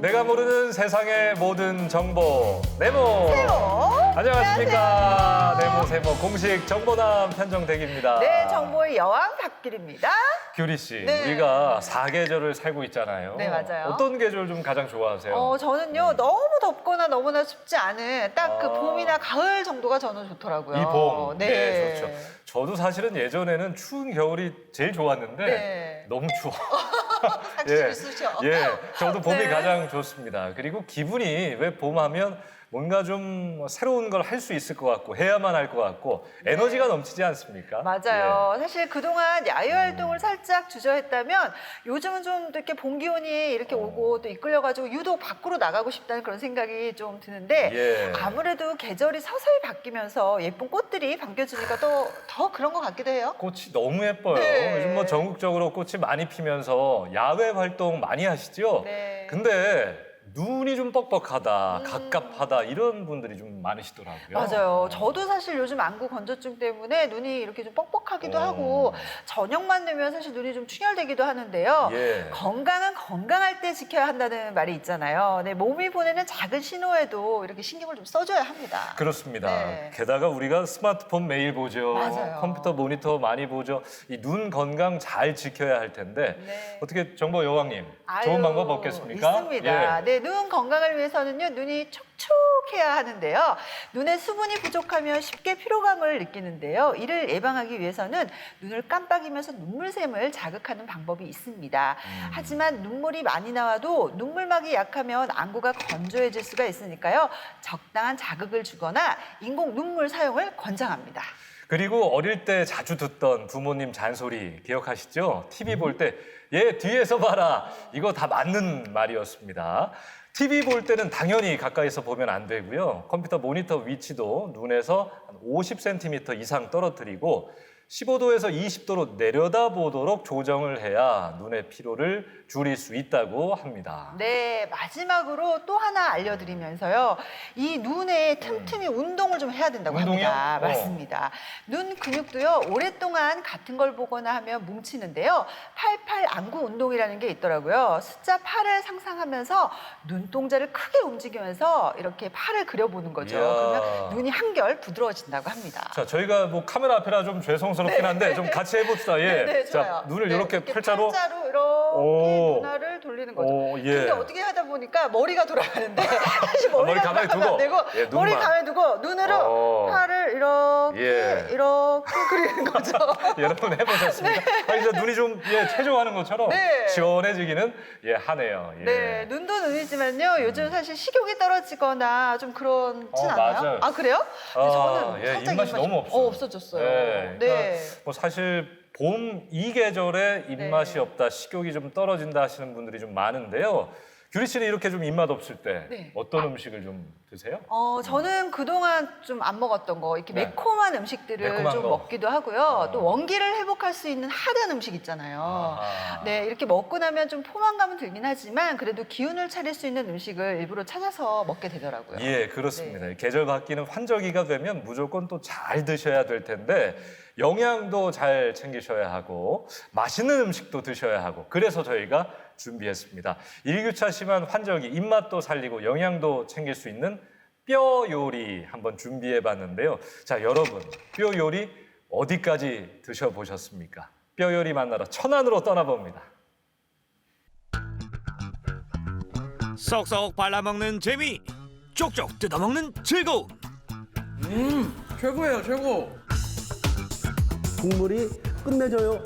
내가 모르는 세상의 모든 정보 네모. 세모. 안녕하십니까. 네모 세모 공식 정보남 편정택입니다. 네, 정보의 여왕 박길입니다. 규리 씨, 네. 우리가 사계절을 살고 있잖아요. 네, 맞아요. 어떤 계절 좀 가장 좋아하세요? 저는요 너무 덥거나 너무나 춥지 않은 딱 그 아. 봄이나 가을 정도가 저는 좋더라고요. 이 봄. 네, 좋죠. 저도 사실은 예전에는 추운 겨울이 제일 좋았는데 네. 너무 추워. 삭신을 쓰셔. 예, 저도 봄이 네. 가장 좋습니다. 그리고 기분이 왜 봄하면 뭔가 좀 새로운 걸 할 수 있을 것 같고 해야만 할 것 같고 에너지가 넘치지 않습니까? 맞아요. 사실 그동안 야외 활동을 살짝 주저했다면 요즘은 좀 이렇게 봄 기온이 이렇게 오고 또 이끌려가지고 유독 밖으로 나가고 싶다는 그런 생각이 좀 드는데 예. 아무래도 계절이 서서히 바뀌면서 예쁜 꽃들이 반겨주니까 또 더 그런 것 같기도 해요. 꽃이 너무 예뻐요. 네. 요즘 뭐 전국적으로 꽃이 많이 피면서 야외 활동 많이 하시죠? 네. 근데 눈이 좀 뻑뻑하다, 갑갑하다 이런 분들이 좀 많으시더라고요. 맞아요. 저도 사실 요즘 안구 건조증 때문에 눈이 이렇게 좀 뻑뻑하기도 하고 저녁만 되면 사실 눈이 좀 충혈되기도 하는데요. 예. 건강은 건강할 때 지켜야 한다는 말이 있잖아요. 네, 몸이 보내는 작은 신호에도 이렇게 신경을 좀 써줘야 합니다. 그렇습니다. 네. 게다가 우리가 스마트폰 매일 보죠. 맞아요. 컴퓨터 모니터 많이 보죠. 이 눈 건강 잘 지켜야 할 텐데 네. 어떻게 정보 여왕님 아유, 좋은 방법 없겠습니까? 있습니다. 예. 네, 눈 건강을 위해서는요, 눈이 촉촉해야 하는데요. 눈에 수분이 부족하면 쉽게 피로감을 느끼는데요. 이를 예방하기 위해서는 눈을 깜빡이면서 눈물샘을 자극하는 방법이 있습니다. 하지만 눈물이 많이 나와도 눈물막이 약하면 안구가 건조해질 수가 있으니까요. 적당한 자극을 주거나 인공 눈물 사용을 권장합니다. 그리고 어릴 때 자주 듣던 부모님 잔소리 기억하시죠? TV 볼 때 얘 뒤에서 봐라. 이거 다 맞는 말이었습니다. TV 볼 때는 당연히 가까이서 보면 안 되고요. 컴퓨터 모니터 위치도 눈에서 한 50cm 이상 떨어뜨리고 15도에서 20도로 내려다보도록 조정을 해야 눈의 피로를 줄일 수 있다고 합니다. 네, 마지막으로 또 하나 알려드리면서요. 이 눈에 틈틈이 운동을 좀 해야 된다고 운동이요? 합니다. 어. 맞습니다. 눈 근육도요, 오랫동안 같은 걸 보거나 하면 뭉치는데요. 88 안구 운동이라는 게 있더라고요. 숫자 8을 상상하면서 눈동자를 크게 움직이면서 이렇게 8을 그려보는 거죠. 이야. 그러면 눈이 한결 부드러워진다고 합니다. 자, 저희가 뭐 카메라 앞이라 좀 죄송스럽긴 한데 좀 같이 해봅시다. 예. 네, 자, 좋아요. 눈을 네, 이렇게 팔자로. 이렇게 오. 눈알을 돌리는 거죠. 오, 예. 근데 어떻게 하다 보니까 머리가 돌아가는데 사실 머리 머리가 가만히 돌아가면 안 두고. 되고 예, 눈만. 머리 가만히 두고 눈으로 어. 팔을 이렇게 예. 이렇게 그리는 거죠. 여러분 해보셨습니까? 아니, 저 눈이 좀 체조하는 것처럼 네. 시원해지기는 하네요. 예. 네, 눈도 눈이지만요. 요즘 사실 식욕이 떨어지거나 좀 그렇진 않아요? 맞아요. 아, 그래요? 근데 저는 예, 살짝 입맛이 너무 없어요. 없어졌어요. 네, 그러니까 네. 뭐 사실 봄 이 계절에 입맛이 네. 없다, 식욕이 좀 떨어진다 하시는 분들이 좀 많은데요. 규리 씨는 이렇게 좀 입맛 없을 때 네. 어떤 음식을 좀 드세요? 저는 그동안 좀 안 먹었던 거, 이렇게 네. 매콤한 음식들을 매콤한 좀 거. 먹기도 하고요. 또 원기를 회복할 수 있는 하단 음식 있잖아요. 아하. 네, 이렇게 먹고 나면 좀 포만감은 들긴 하지만 그래도 기운을 차릴 수 있는 음식을 일부러 찾아서 먹게 되더라고요. 예, 그렇습니다. 네. 계절 바뀌는 환절기가 되면 무조건 또 잘 드셔야 될 텐데 영양도 잘 챙기셔야 하고 맛있는 음식도 드셔야 하고 그래서 저희가 준비했습니다. 일교차 심한 환절기 입맛도 살리고 영양도 챙길 수 있는 뼈 요리 한번 준비해 봤는데요. 자, 여러분 뼈 요리 어디까지 드셔보셨습니까? 뼈 요리 만나러 천안으로 떠나봅니다. 쏙쏙 발라먹는 재미, 쪽쪽 뜯어먹는 즐거움. 최고예요, 최고. 국물이 끝내줘요.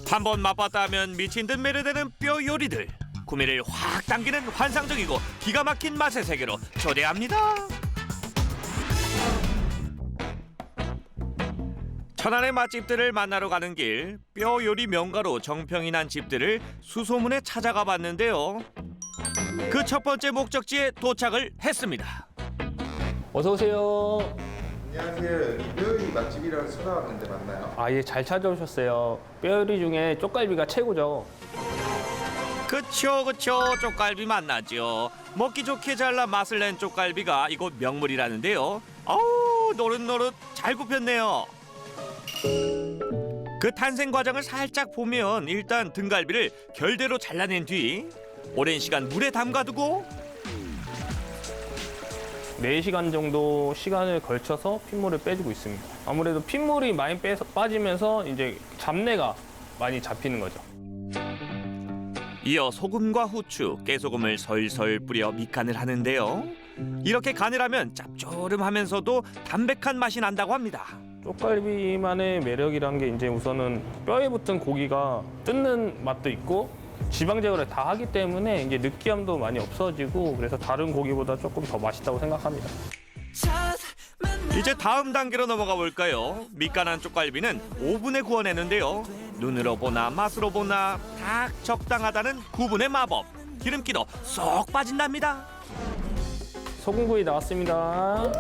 한번 맛봤다 하면 미친 듯 매료되는 뼈 요리들. 구미를 확 당기는 환상적이고 기가 막힌 맛의 세계로 초대합니다. 천안의 맛집들을 만나러 가는 길, 뼈 요리 명가로 정평이 난 집들을 수소문에 찾아가 봤는데요. 그 첫 번째 목적지에 도착을 했습니다. 어서 오세요. 안녕하세요. 여기 뼈요리 맛집이라고 찾아왔는데 맞나요? 아, 예, 잘 찾아오셨어요. 뼈요리 중에 쪽갈비가 최고죠. 그쵸 쪽갈비 맛나죠. 먹기 좋게 잘라 맛을 낸 쪽갈비가 이곳 명물이라는데요. 아우 노릇노릇 잘 굽혔네요. 그 탄생 과정을 살짝 보면 일단 등갈비를 결대로 잘라낸 뒤 오랜 시간 물에 담가두고 4시간 정도 시간을 걸쳐서 핏물을 빼주고 있습니다. 아무래도 핏물이 많이 빠지면서 이제 잡내가 많이 잡히는 거죠. 이어 소금과 후추, 깨소금을 솔솔 뿌려 밑간을 하는데요. 이렇게 간을 하면 짭조름하면서도 담백한 맛이 난다고 합니다. 쪽갈비만의 매력이란 게 이제 우선은 뼈에 붙은 고기가 뜯는 맛도 있고 지방 제거를 다 하기 때문에 이제 느끼함도 많이 없어지고 그래서 다른 고기보다 조금 더 맛있다고 생각합니다. 이제 다음 단계로 넘어가 볼까요? 밑간한 쪽갈비는 오븐에 구워내는데요. 눈으로 보나 맛으로 보나 딱 적당하다는 구분의 마법. 기름기도 쏙 빠진답니다. 소금구이 나왔습니다.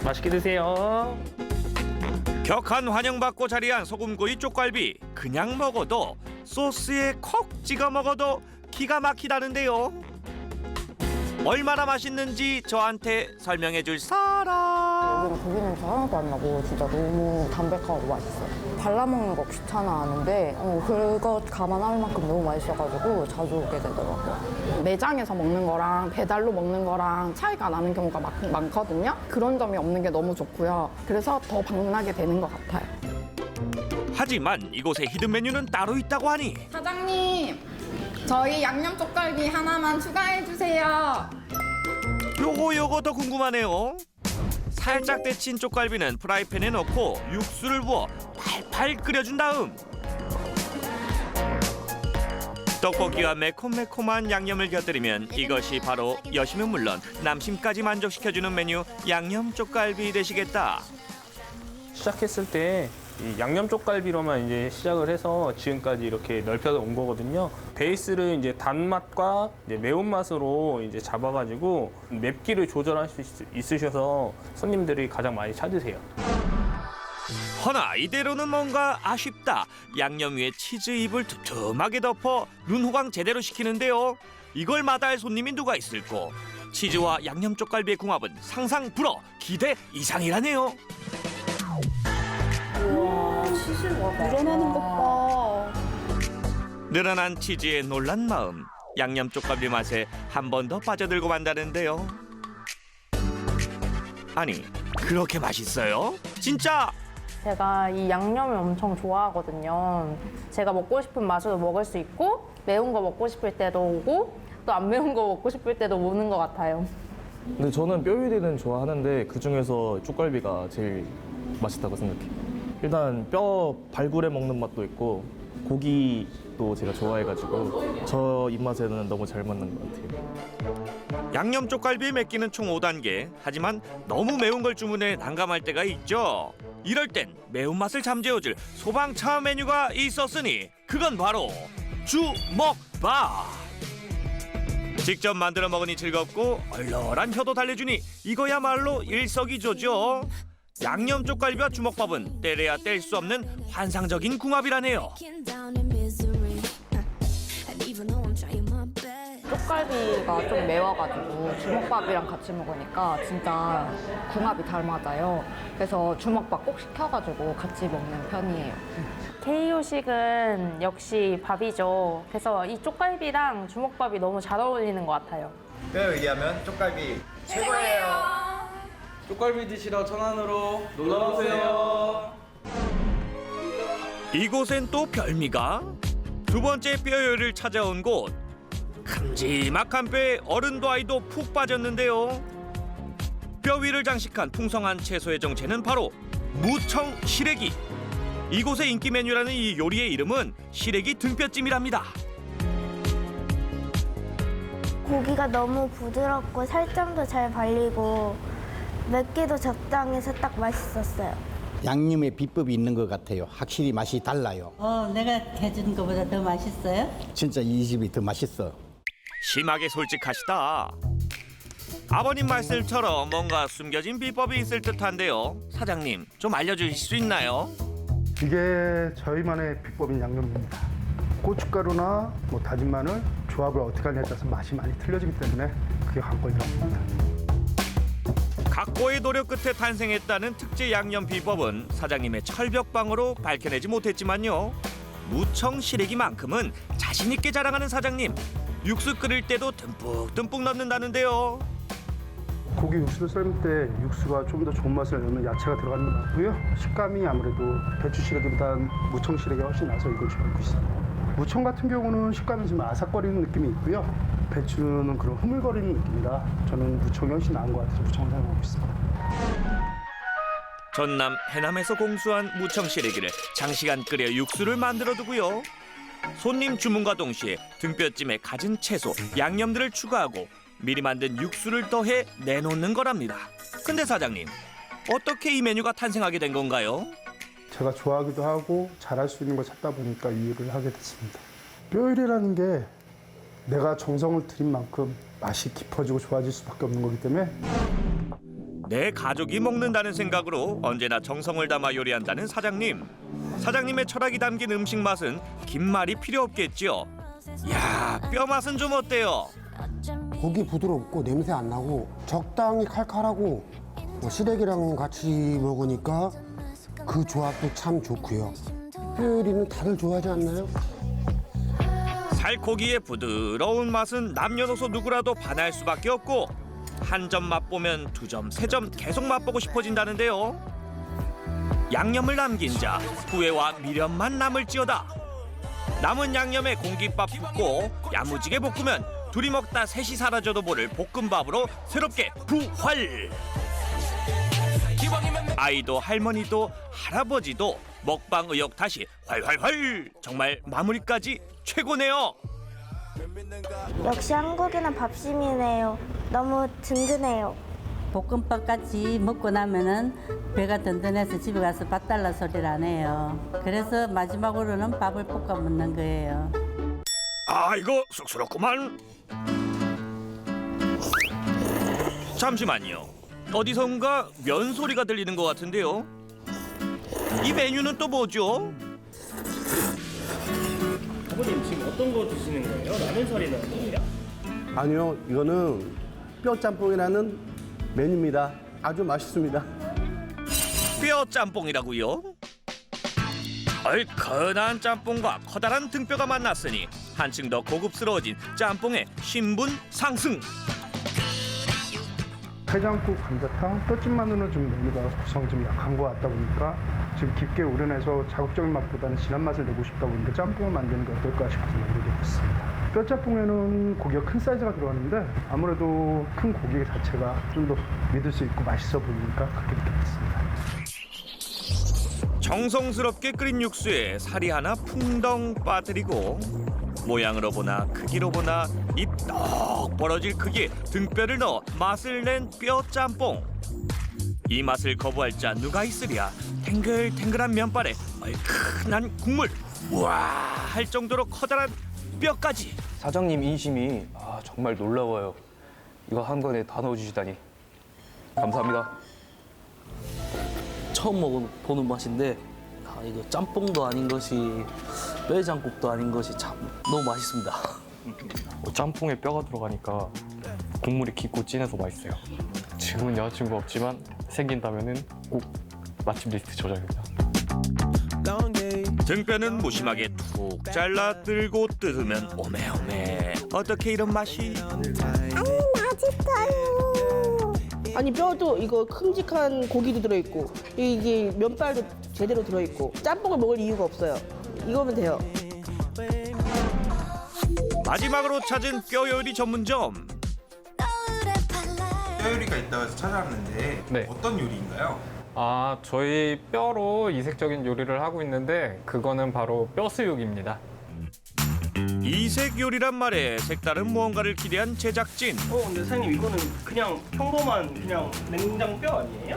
맛있게 드세요. 격한 환영받고 자리한 소금구이 쪽갈비. 그냥 먹어도 소스에 콕 찍어 먹어도 기가 막히다는데요. 얼마나 맛있는지 저한테 설명해 줄 사람. 여기는 고기 냄새 하나도 안 나고 진짜 너무 담백하고 맛있어요. 발라먹는 거 귀찮아하는데 그거 감안할 만큼 너무 맛있어가지고 자주 오게 되더라고요. 매장에서 먹는 거랑 배달로 먹는 거랑 차이가 나는 경우가 많거든요. 그런 점이 없는 게 너무 좋고요. 그래서 더 방문하게 되는 것 같아요. 하지만 이곳에 히든 메뉴는 따로 있다고 하니 사장님, 저희 양념 쪽갈비 하나만 추가해 주세요. 요거 더 궁금하네요. 살짝 데친 쪽갈비는 프라이팬에 넣고 육수를 부어 팔팔 끓여준 다음 떡볶이와 매콤매콤한 양념을 곁들이면 이것이 바로 여심은 물론 남심까지 만족시켜주는 메뉴 양념 쪽갈비 되시겠다. 시작했을 때 이 양념 쪽갈비로만 이제 시작을 해서 지금까지 이렇게 넓혀서 온 거거든요. 베이스를 이제 단맛과 이제 매운맛으로 이제 잡아가지고 맵기를 조절할 수 있으셔서 손님들이 가장 많이 찾으세요. 허나 이대로는 뭔가 아쉽다. 양념 위에 치즈잎을 두툼하게 덮어 눈호강 제대로 시키는데요. 이걸 마다할 손님이 누가 있을꼬. 치즈와 양념 쪽갈비의 궁합은 상상 불허. 기대 이상이라네요. 우와, 치즈가 늘어나는 것 봐. 늘어난 치즈에 놀란 마음. 양념 쪽갈비 맛에 한 번 더 빠져들고 만다는데요. 아니, 그렇게 맛있어요? 진짜? 제가 이 양념을 엄청 좋아하거든요. 제가 먹고 싶은 맛으로 먹을 수 있고 매운 거 먹고 싶을 때도 오고 또 안 매운 거 먹고 싶을 때도 오는 것 같아요. 근데 저는 뼈 요리는 좋아하는데 그중에서 쪽갈비가 제일 맛있다고 생각해요. 일단 뼈 발굴해 먹는 맛도 있고 고기도 제가 좋아해가지고 저 입맛에는 너무 잘 맞는 것 같아요. 양념 쪽갈비의 맵기는 총 5단계. 하지만 너무 매운 걸 주문해 난감할 때가 있죠. 이럴 땐 매운맛을 잠재워줄 소방차 메뉴가 있었으니 그건 바로 주먹밥. 직접 만들어 먹으니 즐겁고 얼얼한 혀도 달래주니 이거야말로 일석이조죠. 양념 쪽갈비와 주먹밥은 때려야 뗄 수 없는 환상적인 궁합이라네요. 쪽갈비가 좀 매워가지고 주먹밥이랑 같이 먹으니까 진짜 궁합이 잘 맞아요. 그래서 주먹밥 꼭 시켜가지고 같이 먹는 편이에요. K요식은 역시 밥이죠. 그래서 이 쪽갈비랑 주먹밥이 너무 잘 어울리는 것 같아요. 뼈 얘기하면 쪽갈비 최고예요. 쪽갈비 드시러 천안으로 놀러오세요. 이곳엔 또 별미가? 두 번째 뼈요리를 찾아온 곳. 큼지막한 뼈에 어른도 아이도 푹 빠졌는데요. 뼈 위를 장식한 풍성한 채소의 정체는 바로 무청 시래기. 이곳의 인기 메뉴라는 이 요리의 이름은 시래기 등뼈찜이랍니다. 고기가 너무 부드럽고 살점도 잘 발리고 맵기도 적당해서 딱 맛있었어요. 양념에 비법이 있는 것 같아요. 확실히 맛이 달라요. 내가 해준 것보다 더 맛있어요? 진짜 이 집이 더 맛있어. 심하게 솔직하시다. 아버님 말씀처럼 뭔가 숨겨진 비법이 있을 듯한데요. 사장님, 좀 알려주실 수 있나요? 이게 저희만의 비법인 양념입니다. 고춧가루나 다진 마늘 조합을 어떻게 하냐에 따라서 맛이 많이 틀려지기 때문에 그게 관건이라고 봅니다. 각고의 노력 끝에 탄생했다는 특제 양념 비법은 사장님의 철벽방으로 밝혀내지 못했지만요. 무청 시래기만큼은 자신 있게 자랑하는 사장님. 육수 끓일 때도 듬뿍듬뿍 넣는다는데요. 고기 육수를 삶을 때 육수가 좀 더 좋은 맛을 내는 야채가 들어가는 게 맞고요. 식감이 아무래도 배추 시래기보다는 무청 시래기가 훨씬 나서 이걸 좋아하고 있습니다. 무청 같은 경우는 식감이 좀 아삭거리는 느낌이 있고요. 배추는 그런 흐물거리는 느낌이라 저는 무청이 훨씬 나은 것 같아서 무청을 사용하고 있습니다. 전남 해남에서 공수한 무청 시래기를 장시간 끓여 육수를 만들어두고요. 손님 주문과 동시에 등뼈찜에 갖은 채소, 양념들을 추가하고 미리 만든 육수를 더해 내놓는 거랍니다. 근데 사장님, 어떻게 이 메뉴가 탄생하게 된 건가요? 제가 좋아하기도 하고 잘할 수 있는 걸 찾다 보니까 이 일을 하게 됐습니다. 뼈요리라는 게 내가 정성을 들인 만큼 맛이 깊어지고 좋아질 수밖에 없는 거기 때문에 내 가족이 먹는다는 생각으로 언제나 정성을 담아 요리한다는 사장님. 사장님의 철학이 담긴 음식 맛은 긴 말이 필요 없겠죠. 야, 뼈 맛은 좀 어때요? 고기 부드럽고 냄새 안 나고 적당히 칼칼하고 시래기랑 같이 먹으니까 그 조합도 참 좋고요. 뼈요리는 다들 좋아하지 않나요? 살코기의 부드러운 맛은 남녀노소 누구라도 반할 수밖에 없고 한 점 맛보면 두 점, 세 점 계속 맛보고 싶어진다는데요. 양념을 남긴 자 후회와 미련만 남을지어다. 남은 양념에 공깃밥 붓고 야무지게 볶으면 둘이 먹다 셋이 사라져도 모를 볶음밥으로 새롭게 부활. 아이도 할머니도 할아버지도 먹방 의욕 다시 활활활. 정말 마무리까지 최고네요. 역시 한국인은 밥심이네요. 너무 든든해요. 볶음밥 같이 먹고 나면은 배가 든든해서 집에 가서 밥 달라 소리를 안 해요. 그래서 마지막으로는 밥을 볶아 먹는 거예요. 아, 이거 쑥스럽구만. 잠시만요. 어디선가 면 소리가 들리는 것 같은데요. 이 메뉴는 또 뭐죠? 아버님 지금 어떤 거 드시는 거예요? 라면 소리는 뭐예요? 아니요, 이거는 뼈짬뽕이라는 메뉴입니다. 아주 맛있습니다. 뼈 짬뽕이라고요? 얼큰한 짬뽕과 커다란 등뼈가 만났으니 한층 더 고급스러워진 짬뽕의 신분 상승. 해장국, 감자탕, 뼈찜만으로는 좀 메뉴가 구성이 좀 약한 것 같다 보니까 지금 깊게 우려내서 자극적인 맛보다는 진한 맛을 내고 싶다 보니까 짬뽕을 만드는 게 어떨까 싶어서 만들게 됐습니다. 뼈짬뽕에는 고기가 큰 사이즈가 들어가는데 아무래도 큰 고기 자체가 좀 더 믿을 수 있고 맛있어 보이니까 그렇게 느꼈습니다. 정성스럽게 끓인 육수에 살이 하나 풍덩 빠뜨리고 모양으로 보나 크기로 보나 입 떡 벌어질 크기의 등뼈를 넣어 맛을 낸 뼈 짬뽕. 이 맛을 거부할 자 누가 있으랴. 탱글탱글한 면발에 얼큰한 국물. 우와 할 정도로 커다란 뼈까지. 사장님 인심이 정말 놀라워요. 이거 한 건에 다 넣어주시다니 감사합니다. 처음 먹어보는 맛인데 이거 짬뽕도 아닌 것이 뼈해장국도 아닌 것이 참 너무 맛있습니다. 짬뽕에 뼈가 들어가니까 국물이 깊고 진해서 맛있어요. 지금은 여자친구 없지만 생긴다면은 꼭 맛집 리스트 저장입니다. 등뼈는 무심하게 툭 잘라 들고 뜯으면 오메오메. 어떻게 이런 맛이? 맛있어요. 아니 뼈도 이거 큼직한 고기도 들어있고 이게 면발도 제대로 들어있고 짬뽕을 먹을 이유가 없어요. 이거면 돼요. 마지막으로 찾은 뼈 요리 전문점. 뼈 요리가 있다고 해서 찾아왔는데 네. 어떤 요리인가요? 저희 뼈로 이색적인 요리를 하고 있는데 그거는 바로 뼈수육입니다. 이색 요리란 말에 색다른 무언가를 기대한 제작진. 근데 사장님 이거는 그냥 평범한 그냥 냉장뼈 아니에요?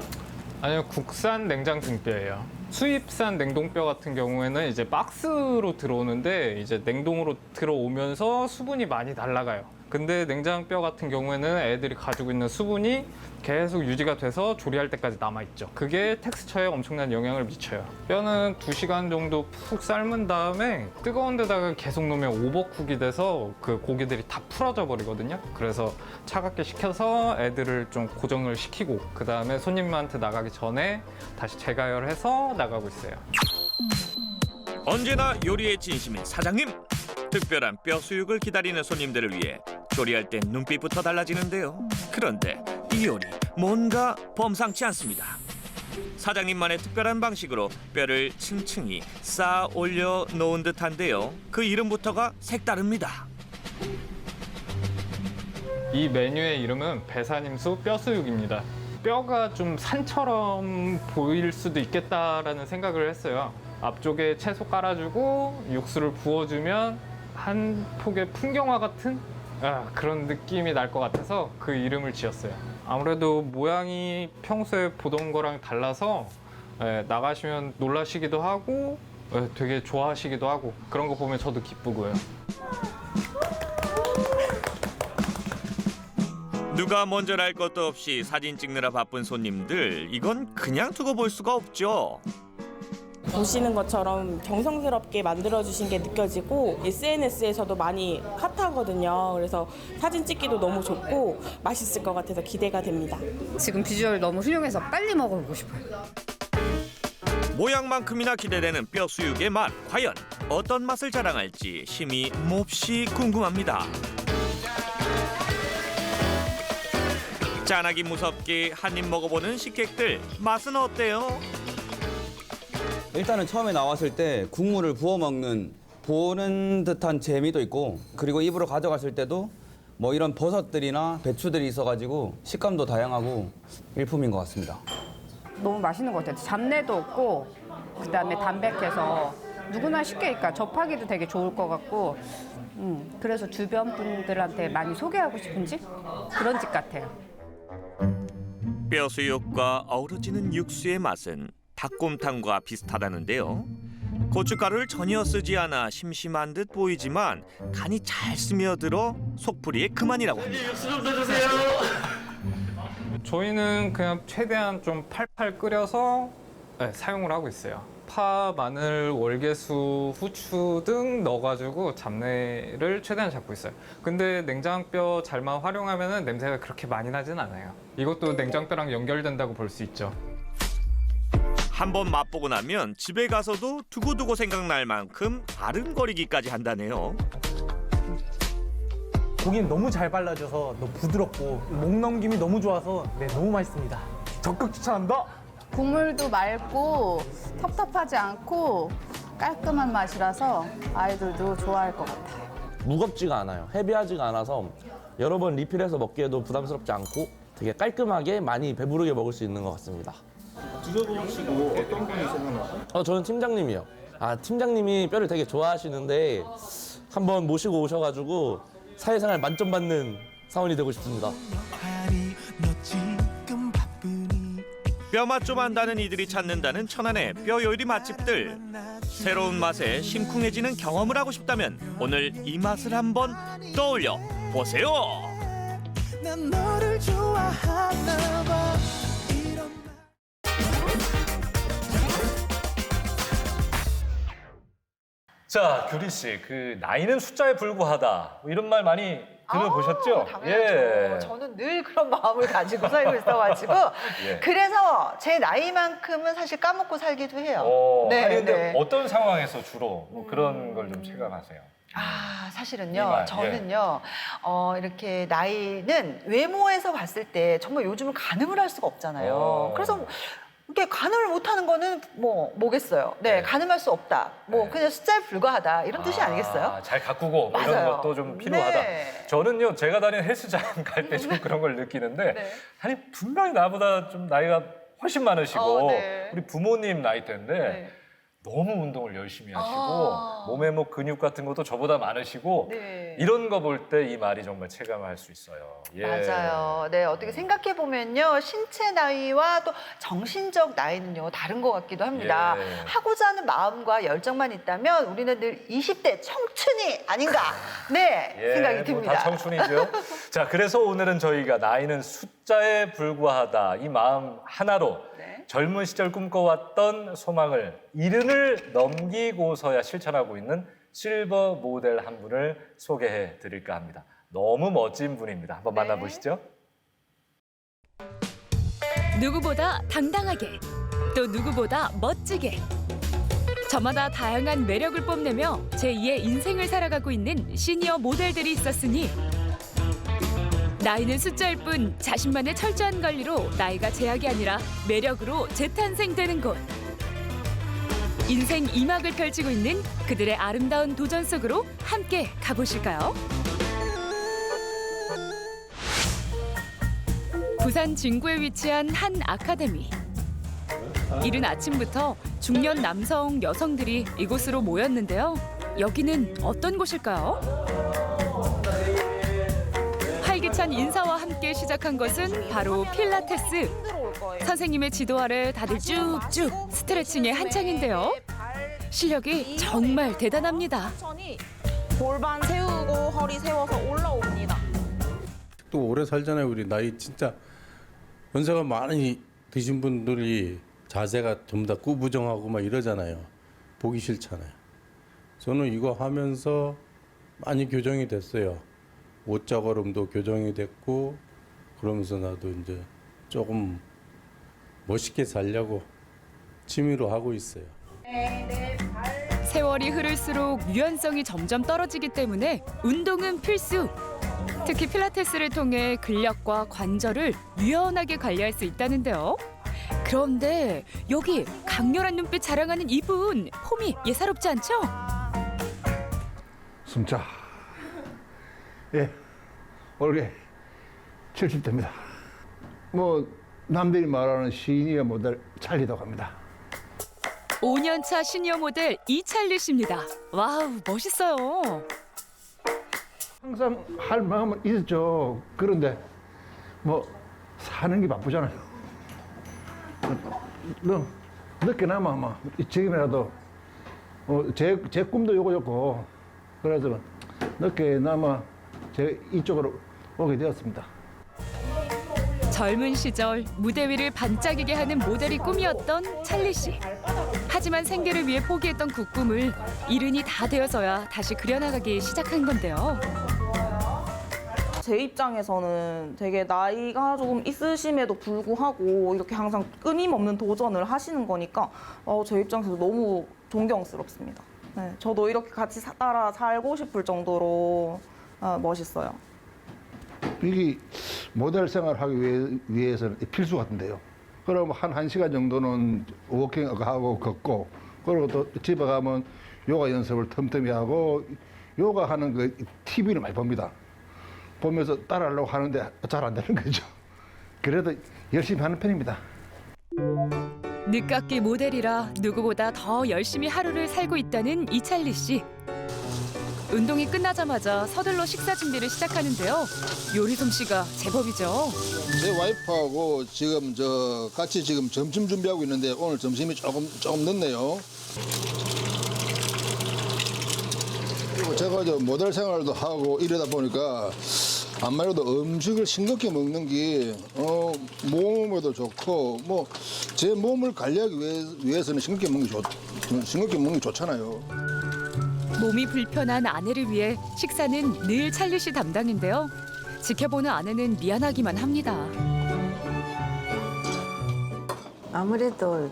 아니요, 국산 냉장 등뼈예요. 수입산 냉동뼈 같은 경우에는 이제 박스로 들어오는데 이제 냉동으로 들어오면서 수분이 많이 날아가요. 근데 냉장뼈 같은 경우에는 애들이 가지고 있는 수분이 계속 유지가 돼서 조리할 때까지 남아있죠. 그게 텍스처에 엄청난 영향을 미쳐요. 뼈는 2시간 정도 푹 삶은 다음에 뜨거운 데다가 계속 놓으면 오버쿡이 돼서 그 고기들이 다 풀어져 버리거든요. 그래서 차갑게 식혀서 애들을 좀 고정을 시키고 그 다음에 손님한테 나가기 전에 다시 재가열해서 나가고 있어요. 언제나 요리에 진심인 사장님. 특별한 뼈 수육을 기다리는 손님들을 위해 조리할 땐 눈빛부터 달라지는데요. 그런데 이 요리 뭔가 범상치 않습니다. 사장님만의 특별한 방식으로 뼈를 층층이 쌓아 올려 놓은 듯한데요. 그 이름부터가 색다릅니다. 이 메뉴의 이름은 배산임수 뼈수육입니다. 뼈가 좀 산처럼 보일 수도 있겠다라는 생각을 했어요. 앞쪽에 채소 깔아주고 육수를 부어주면 한 폭의 풍경화 같은 그런 느낌이 날 것 같아서 그 이름을 지었어요. 아무래도 모양이 평소에 보던 거랑 달라서 나가시면 놀라시기도 하고 되게 좋아하시기도 하고 그런 거 보면 저도 기쁘고요. 누가 먼저랄 것도 없이 사진 찍느라 바쁜 손님들, 이건 그냥 두고 볼 수가 없죠. 보시는 것처럼 정성스럽게 만들어주신 게 느껴지고 SNS에서도 많이 핫하거든요. 그래서 사진 찍기도 너무 좋고 맛있을 것 같아서 기대가 됩니다. 지금 비주얼 너무 훌륭해서 빨리 먹어보고 싶어요. 모양만큼이나 기대되는 뼈 수육의 맛, 과연 어떤 맛을 자랑할지 심히 몹시 궁금합니다. 짠하기 무섭게 한 입 먹어보는 식객들, 맛은 어때요? 일단은 처음에 나왔을 때 국물을 부어 먹는 보는 듯한 재미도 있고, 그리고 입으로 가져갔을 때도 뭐 이런 버섯들이나 배추들이 있어가지고 식감도 다양하고 일품인 것 같습니다. 너무 맛있는 것 같아요. 잡내도 없고 그다음에 담백해서 누구나 쉽게 그러니까 접하기도 되게 좋을 것 같고 그래서 주변 분들한테 많이 소개하고 싶은 집? 그런 집 같아요. 뼈 수육과 어우러지는 육수의 맛은 닭곰탕과 비슷하다는데요. 고춧가루를 전혀 쓰지 않아 심심한 듯 보이지만 간이 잘 스며들어 속풀이에 그만이라고 합니다. 육수 좀 더 주세요. 저희는 그냥 최대한 좀 팔팔 끓여서 사용을 하고 있어요. 파, 마늘, 월계수, 후추 등 넣어가지고 잡내를 최대한 잡고 있어요. 근데 냉장뼈 잘만 활용하면 냄새가 그렇게 많이 나진 않아요. 이것도 냉장뼈랑 연결된다고 볼 수 있죠. 한번 맛보고 나면 집에 가서도 두고두고 생각날 만큼 아른거리기까지 한다네요. 고기는 너무 잘 발라져서 너무 부드럽고 목 넘김이 너무 좋아서 너무 맛있습니다. 적극 추천합니다. 국물도 맑고 텁텁하지 않고 깔끔한 맛이라서 아이들도 좋아할 것 같아요. 무겁지가 않아요. 헤비하지가 않아서 여러 번 리필해서 먹기에도 부담스럽지 않고 되게 깔끔하게 많이 배부르게 먹을 수 있는 것 같습니다. 드셔보시고 어떤 분이 생각나요? 저는 팀장님이요. 팀장님이 뼈를 되게 좋아하시는데 한번 모시고 오셔가지고 사회생활 만점 받는 사원이 되고 싶습니다. 뼈맛 좀 안다는 이들이 찾는다는 천안의 뼈 요리 맛집들. 새로운 맛에 심쿵해지는 경험을 하고 싶다면 오늘 이 맛을 한번 떠올려 보세요. 난 너를 좋아하나 봐. 자, 규리 씨, 그 나이는 숫자에 불과하다 이런 말 많이 들어보셨죠? 당연하죠. 저는 늘 그런 마음을 가지고 살고 있어가지고 예. 그래서 제 나이만큼은 사실 까먹고 살기도 해요. 아니, 근데 어떤 상황에서 주로 뭐 그런 걸 좀 체감하세요? 사실은요, 저는요, 이렇게 나이는 외모에서 봤을 때 정말 요즘은 가늠을 할 수가 없잖아요. 그래서 이게 가늠을 못하는 거는 뭐겠어요? 네, 가늠할 수 없다. 그냥 숫자에 불과하다. 이런 뜻이 아니겠어요? 잘 가꾸고 뭐 이런 맞아요. 것도 좀 필요하다. 네. 저는요, 제가 다니는 헬스장 갈 때 좀 그런 걸 느끼는데 아니 분명히 나보다 좀 나이가 훨씬 많으시고 우리 부모님 나이대인데 너무 운동을 열심히 하시고 몸에 뭐 근육 같은 것도 저보다 많으시고 이런 거 볼 때 이 말이 정말 체감할 수 있어요. 맞아요. 네, 어떻게 생각해 보면요, 신체 나이와 또 정신적 나이는요 다른 것 같기도 합니다. 하고자 하는 마음과 열정만 있다면 우리는 늘 20대 청춘이 아닌가, 생각이 듭니다. 다 청춘이죠. 자, 그래서 오늘은 저희가 나이는 숫자에 불과하다 이 마음 하나로 젊은 시절 꿈꿔왔던 소망을 이른을 넘기고서야 실천하고 있는 실버 모델 한 분을 소개해 드릴까 합니다. 너무 멋진 분입니다. 한번 만나보시죠. 누구보다 당당하게, 또 누구보다 멋지게 저마다 다양한 매력을 뽐내며 제2의 인생을 살아가고 있는 시니어 모델들이 있었으니 나이는 숫자일 뿐 자신만의 철저한 관리로 나이가 제약이 아니라 매력으로 재탄생되는 곳. 인생 2막을 펼치고 있는 그들의 아름다운 도전 속으로 함께 가보실까요? 부산 진구에 위치한 한 아카데미. 이른 아침부터 중년 남성, 여성들이 이곳으로 모였는데요. 여기는 어떤 곳일까요? 활기찬 인사와 함께 시작한 것은 바로 필라테스. 선생님의 지도 아래 다들 쭉쭉 스트레칭에 한창인데요. 실력이 정말 대단합니다. 골반 세우고 허리 세워서 올라옵니다. 또 오래 살잖아요. 우리 나이 진짜 연세가 많이 드신 분들이 자세가 전부 다 꾸부정하고 막 이러잖아요. 보기 싫잖아요. 저는 이거 하면서 많이 교정이 됐어요. 옷자걸음도 교정이 됐고 그러면서 나도 이제 조금 멋있게 살려고 취미로 하고 있어요. 세월이 흐를수록 유연성이 점점 떨어지기 때문에 운동은 필수. 특히 필라테스를 통해 근력과 관절을 유연하게 관리할 수 있다는데요. 그런데 여기 강렬한 눈빛 자랑하는 이분, 폼이 예사롭지 않죠? 숨차. 예, 올해 70대입니다. 뭐 남들이 말하는 시니어 모델 찰리라고 합니다. 5년차 시니어 모델 이찰리 씨입니다. 와우, 멋있어요. 항상 할 마음은 있었죠. 그런데 뭐 사는 게 바쁘잖아요. 늦게나마 막 지금이라도 제 꿈도 요거였고 그래서 늦게나마 제 이쪽으로 오게 되었습니다. 젊은 시절 무대 위를 반짝이게 하는 모델이 꿈이었던 찰리 씨. 하지만 생계를 위해 포기했던 그 꿈을 이른이 다 되어서야 다시 그려나가기 시작한 건데요. 제 입장에서는 되게 나이가 조금 있으심에도 불구하고 이렇게 항상 끊임없는 도전을 하시는 거니까 제 입장에서 너무 존경스럽습니다. 네, 저도 이렇게 같이 따라 살고 싶을 정도로 멋있어요. 이게 모델 생활하기 위해서는 필수 같은데요. 그럼 한 1시간 정도는 워킹하고 걷고 그리고 또 집에 가면 요가 연습을 틈틈이 하고 요가 하는 그 TV를 많이 봅니다. 보면서 따라하려고 하는데 잘 안 되는 거죠. 그래도 열심히 하는 편입니다. 늦깎이 모델이라 누구보다 더 열심히 하루를 살고 있다는 이찰리 씨. 운동이 끝나자마자 서둘러 식사 준비를 시작하는데요. 요리 솜씨가 제법이죠. 제 와이프하고 지금 같이 지금 점심 준비하고 있는데 오늘 점심이 조금 늦네요. 그리고 제가 모델 생활도 하고 이러다 보니까 아무래도 음식을 싱겁게 먹는 게 몸에도 좋고 뭐 제 몸을 관리하기 위해서는 싱겁게 먹는 게 좋잖아요. 몸이 불편한 아내를 위해 식사는 늘 찰리 씨 담당인데요. 지켜보는 아내는 미안하기만 합니다. 아무래도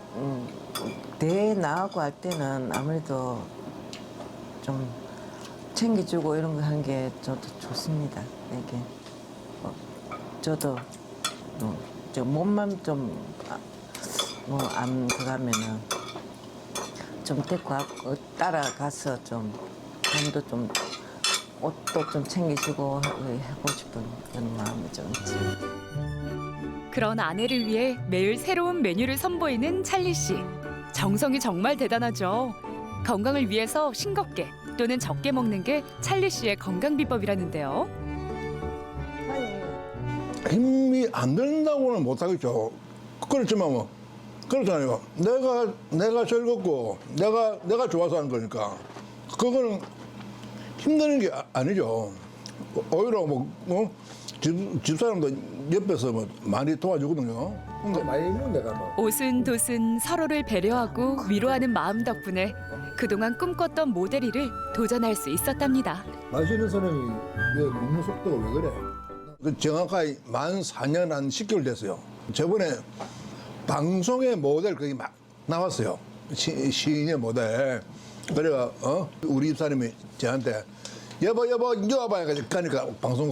내 나하고 할 때는 아무래도 좀 챙겨주고 이런 거 하는 게 저도 좋습니다. 이게 저도 저 몸만 좀 뭐 안 그러면은 좀 데리고 따라가서 좀 몸도 좀 옷도 좀 챙기시고 하고 싶은 그런 마음이 좀 있지. 그런 아내를 위해 매일 새로운 메뉴를 선보이는 찰리 씨. 정성이 정말 대단하죠. 건강을 위해서 싱겁게 또는 적게 먹는 게 찰리 씨의 건강 비법이라는데요. 힘이 안 된다고는 못하겠죠. 그렇지만 뭐 그렇잖아요. 내가 즐겁고 내가 좋아서 하는 거니까 그거는 힘드는 게 아니죠. 오히려 집사람도 옆에서 많이 도와주거든요. 근데 많이 먹는 내가 오순도순 서로를 배려하고 위로하는 마음 덕분에 그동안 꿈꿨던 모델 일을 도전할 수 있었답니다. 마시는 사람이 왜 먹는 속도가 왜 그래? 정확하게 만 4년 한 10개월 됐어요. 저번에 방송에 모델 거기 막 나왔어요. 시인의 모델. 그래가 우리 집사람이 저한테 여보 이리 와봐. 그러니까 방송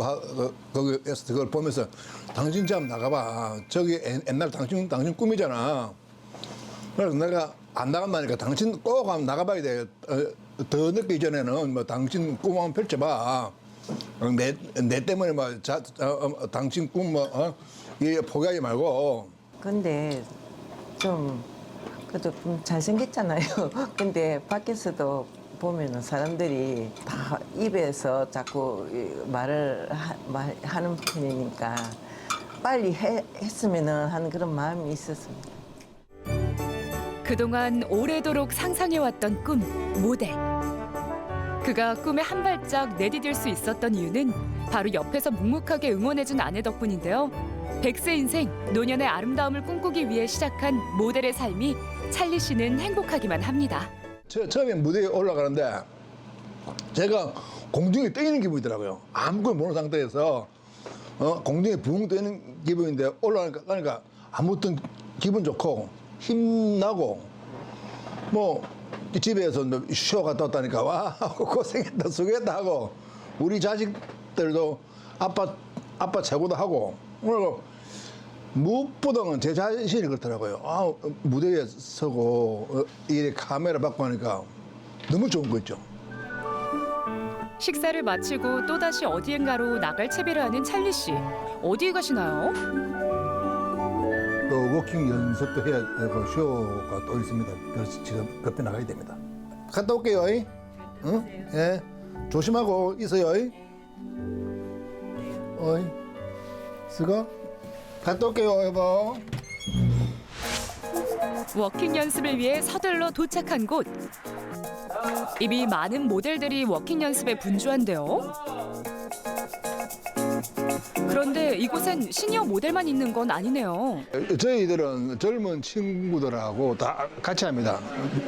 거기에서 그걸 보면서 당신 좀 나가봐. 저기 옛날 당신 꿈이잖아. 그래서 내가 안 나간다니까 당신 꼭 한번 나가봐야 돼. 더 늦기 전에는 뭐 당신 꿈 한번 펼쳐봐. 내 때문에 뭐 당신 꿈 포기하지 말고. 근데 좀 그래도 좀 잘생겼잖아요. 근데 밖에서도 보면은 사람들이 다 입에서 자꾸 말을 하는 편이니까 빨리 했으면은 하는 그런 마음이 있었습니다. 그동안 오래도록 상상해왔던 꿈, 모델. 그가 꿈에 한 발짝 내디딜 수 있었던 이유는 바로 옆에서 묵묵하게 응원해준 아내 덕분인데요. 100세 인생, 노년의 아름다움을 꿈꾸기 위해 시작한 모델의 삶이 찰리 씨는 행복하기만 합니다. 처음에 무대에 올라가는데 제가 공중에 떠 있는 기분이더라고요. 아무것도 모르는 상태에서 공중에 붕 떠 있는 기분인데 올라가니까 아무튼 기분 좋고 힘나고 뭐 집에서 쇼 갔다 왔다니까 와 고생했다 수고했다 하고 우리 자식들도 아빠 최고다 하고 그리고 무엇보다는 제 자신이 그렇더라고요. 무대에 서고 이 카메라 받고 하니까 너무 좋은 거 있죠. 식사를 마치고 또다시 어디엔가로 나갈 채비를 하는 찰리 씨. 어디에 가시나요? 또 워킹 연습도 해야 되고 쇼가 또 있습니다. 그래서 지금 급히 나가야 됩니다. 갔다 올게요. 응? 예. 조심하고 있어요. 어이. 수고. 갔다 올게요, 여보. 워킹 연습을 위해 서둘러 도착한 곳. 이미 많은 모델들이 워킹 연습에 분주한데요. 그런데 이곳엔 시니어 모델만 있는 건 아니네요. 저희들은 젊은 친구들하고 다 같이 합니다.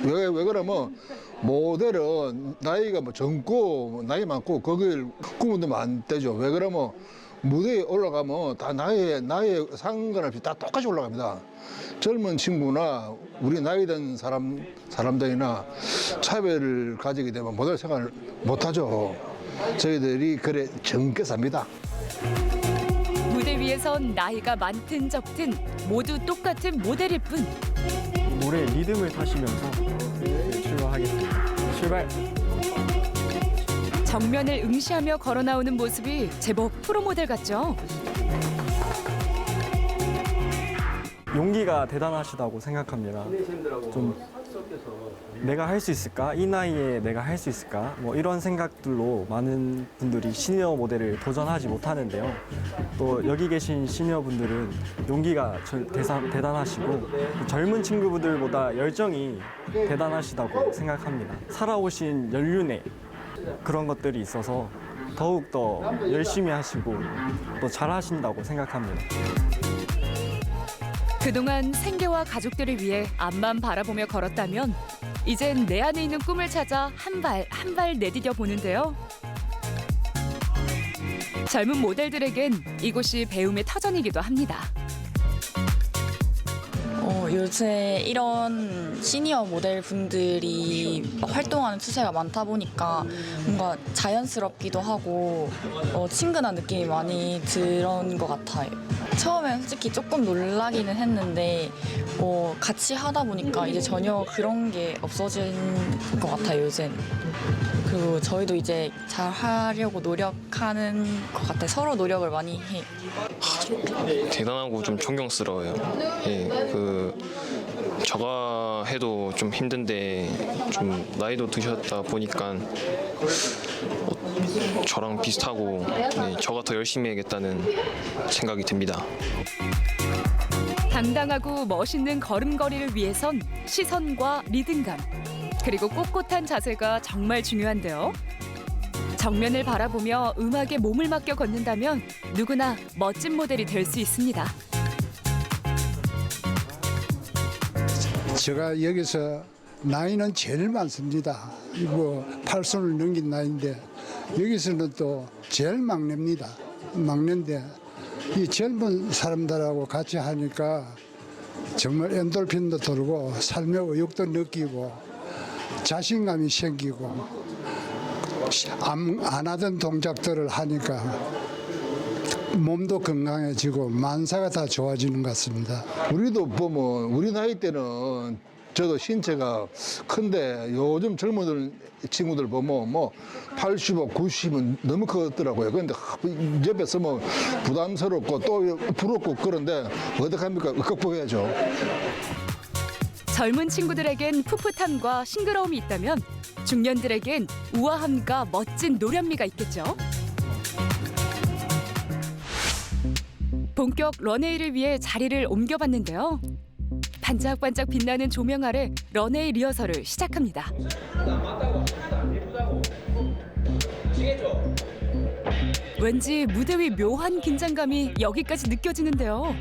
왜 그러면 모델은 나이가 뭐 젊고 나이 많고 거길 꿈을 두면 안 되죠. 왜 그러면 무대에 올라가면 다 나이에 상관없이 다 똑같이 올라갑니다. 젊은 친구나 우리 나이 든 사람들이나 차별을 가지게 되면 모델 생활을 못하죠. 저희들이 그래 젊게 삽니다. 무대 위에선 나이가 많든 적든 모두 똑같은 모델일 뿐. 노래 리듬을 타시면서 출발하겠습니다. 출발! 정면을 응시하며 걸어 나오는 모습이 제법 프로모델 같죠? 용기가 대단하시다고 생각합니다. 좀 내가 할 수 있을까? 이 나이에 내가 할 수 있을까? 뭐 이런 생각들로 많은 분들이 시니어 모델을 도전하지 못하는데요. 또 여기 계신 시니어 분들은 용기가 대단하시고 젊은 친구분들보다 열정이 대단하시다고 생각합니다. 살아오신 연륜에 그런 것들이 있어서 더욱 더 열심히 하시고 또 잘하신다고 생각합니다. 그동안 생계와 가족들을 위해 앞만 바라보며 걸었다면 이젠 내 안에 있는 꿈을 찾아 한 발 내디뎌 보는데요. 젊은 모델들에겐 이곳이 배움의 터전이기도 합니다. 요새 이런 시니어 모델분들이 활동하는 추세가 많다 보니까 뭔가 자연스럽기도 하고 친근한 느낌이 많이 들은 것 같아요. 처음엔 솔직히 조금 놀라기는 했는데 같이 하다 보니까 이제 전혀 그런 게 없어진 것 같아요, 요새는. 그리고 저희도 이제 잘 하려고 노력하는 것 같아요. 서로 노력을 많이 해요. 대단하고 좀 존경스러워요. 예, 저가 해도 좀 힘든데 좀 나이도 드셨다 보니까 저랑 비슷하고 저가 더 열심히 해야겠다는 생각이 듭니다. 당당하고 멋있는 걸음걸이를 위해선 시선과 리듬감, 그리고 꼿꼿한 자세가 정말 중요한데요. 정면을 바라보며 음악에 몸을 맡겨 걷는다면 누구나 멋진 모델이 될 수 있습니다. 제가 여기서 나이는 제일 많습니다. 80을 넘긴 나이인데 여기서는 또 제일 막내입니다. 막내인데 이 젊은 사람들하고 같이 하니까 정말 엔돌핀도 돌고 삶의 의욕도 느끼고 자신감이 생기고 안 하던 동작들을 하니까 몸도 건강해지고 만사가 다 좋아지는 것 같습니다. 우리도 보면 우리 나이 때는 저도 신체가 큰데 요즘 젊은 친구들 보면 뭐 85, 90은 너무 크더라고요. 그런데 옆에 서면 부담스럽고 또 부럽고 그런데 어떡합니까? 극복해야죠. 젊은 친구들에겐 풋풋함과 싱그러움이 있다면 중년들에겐 우아함과 멋진 노련미가 있겠죠. 본격 런웨이를 위해 자리를 옮겨봤는데요. 반짝반짝 빛나는 조명 아래 런웨이 리허설을 시작합니다. 왠지 무대 위 묘한 긴장감이 여기까지 느껴지는데요.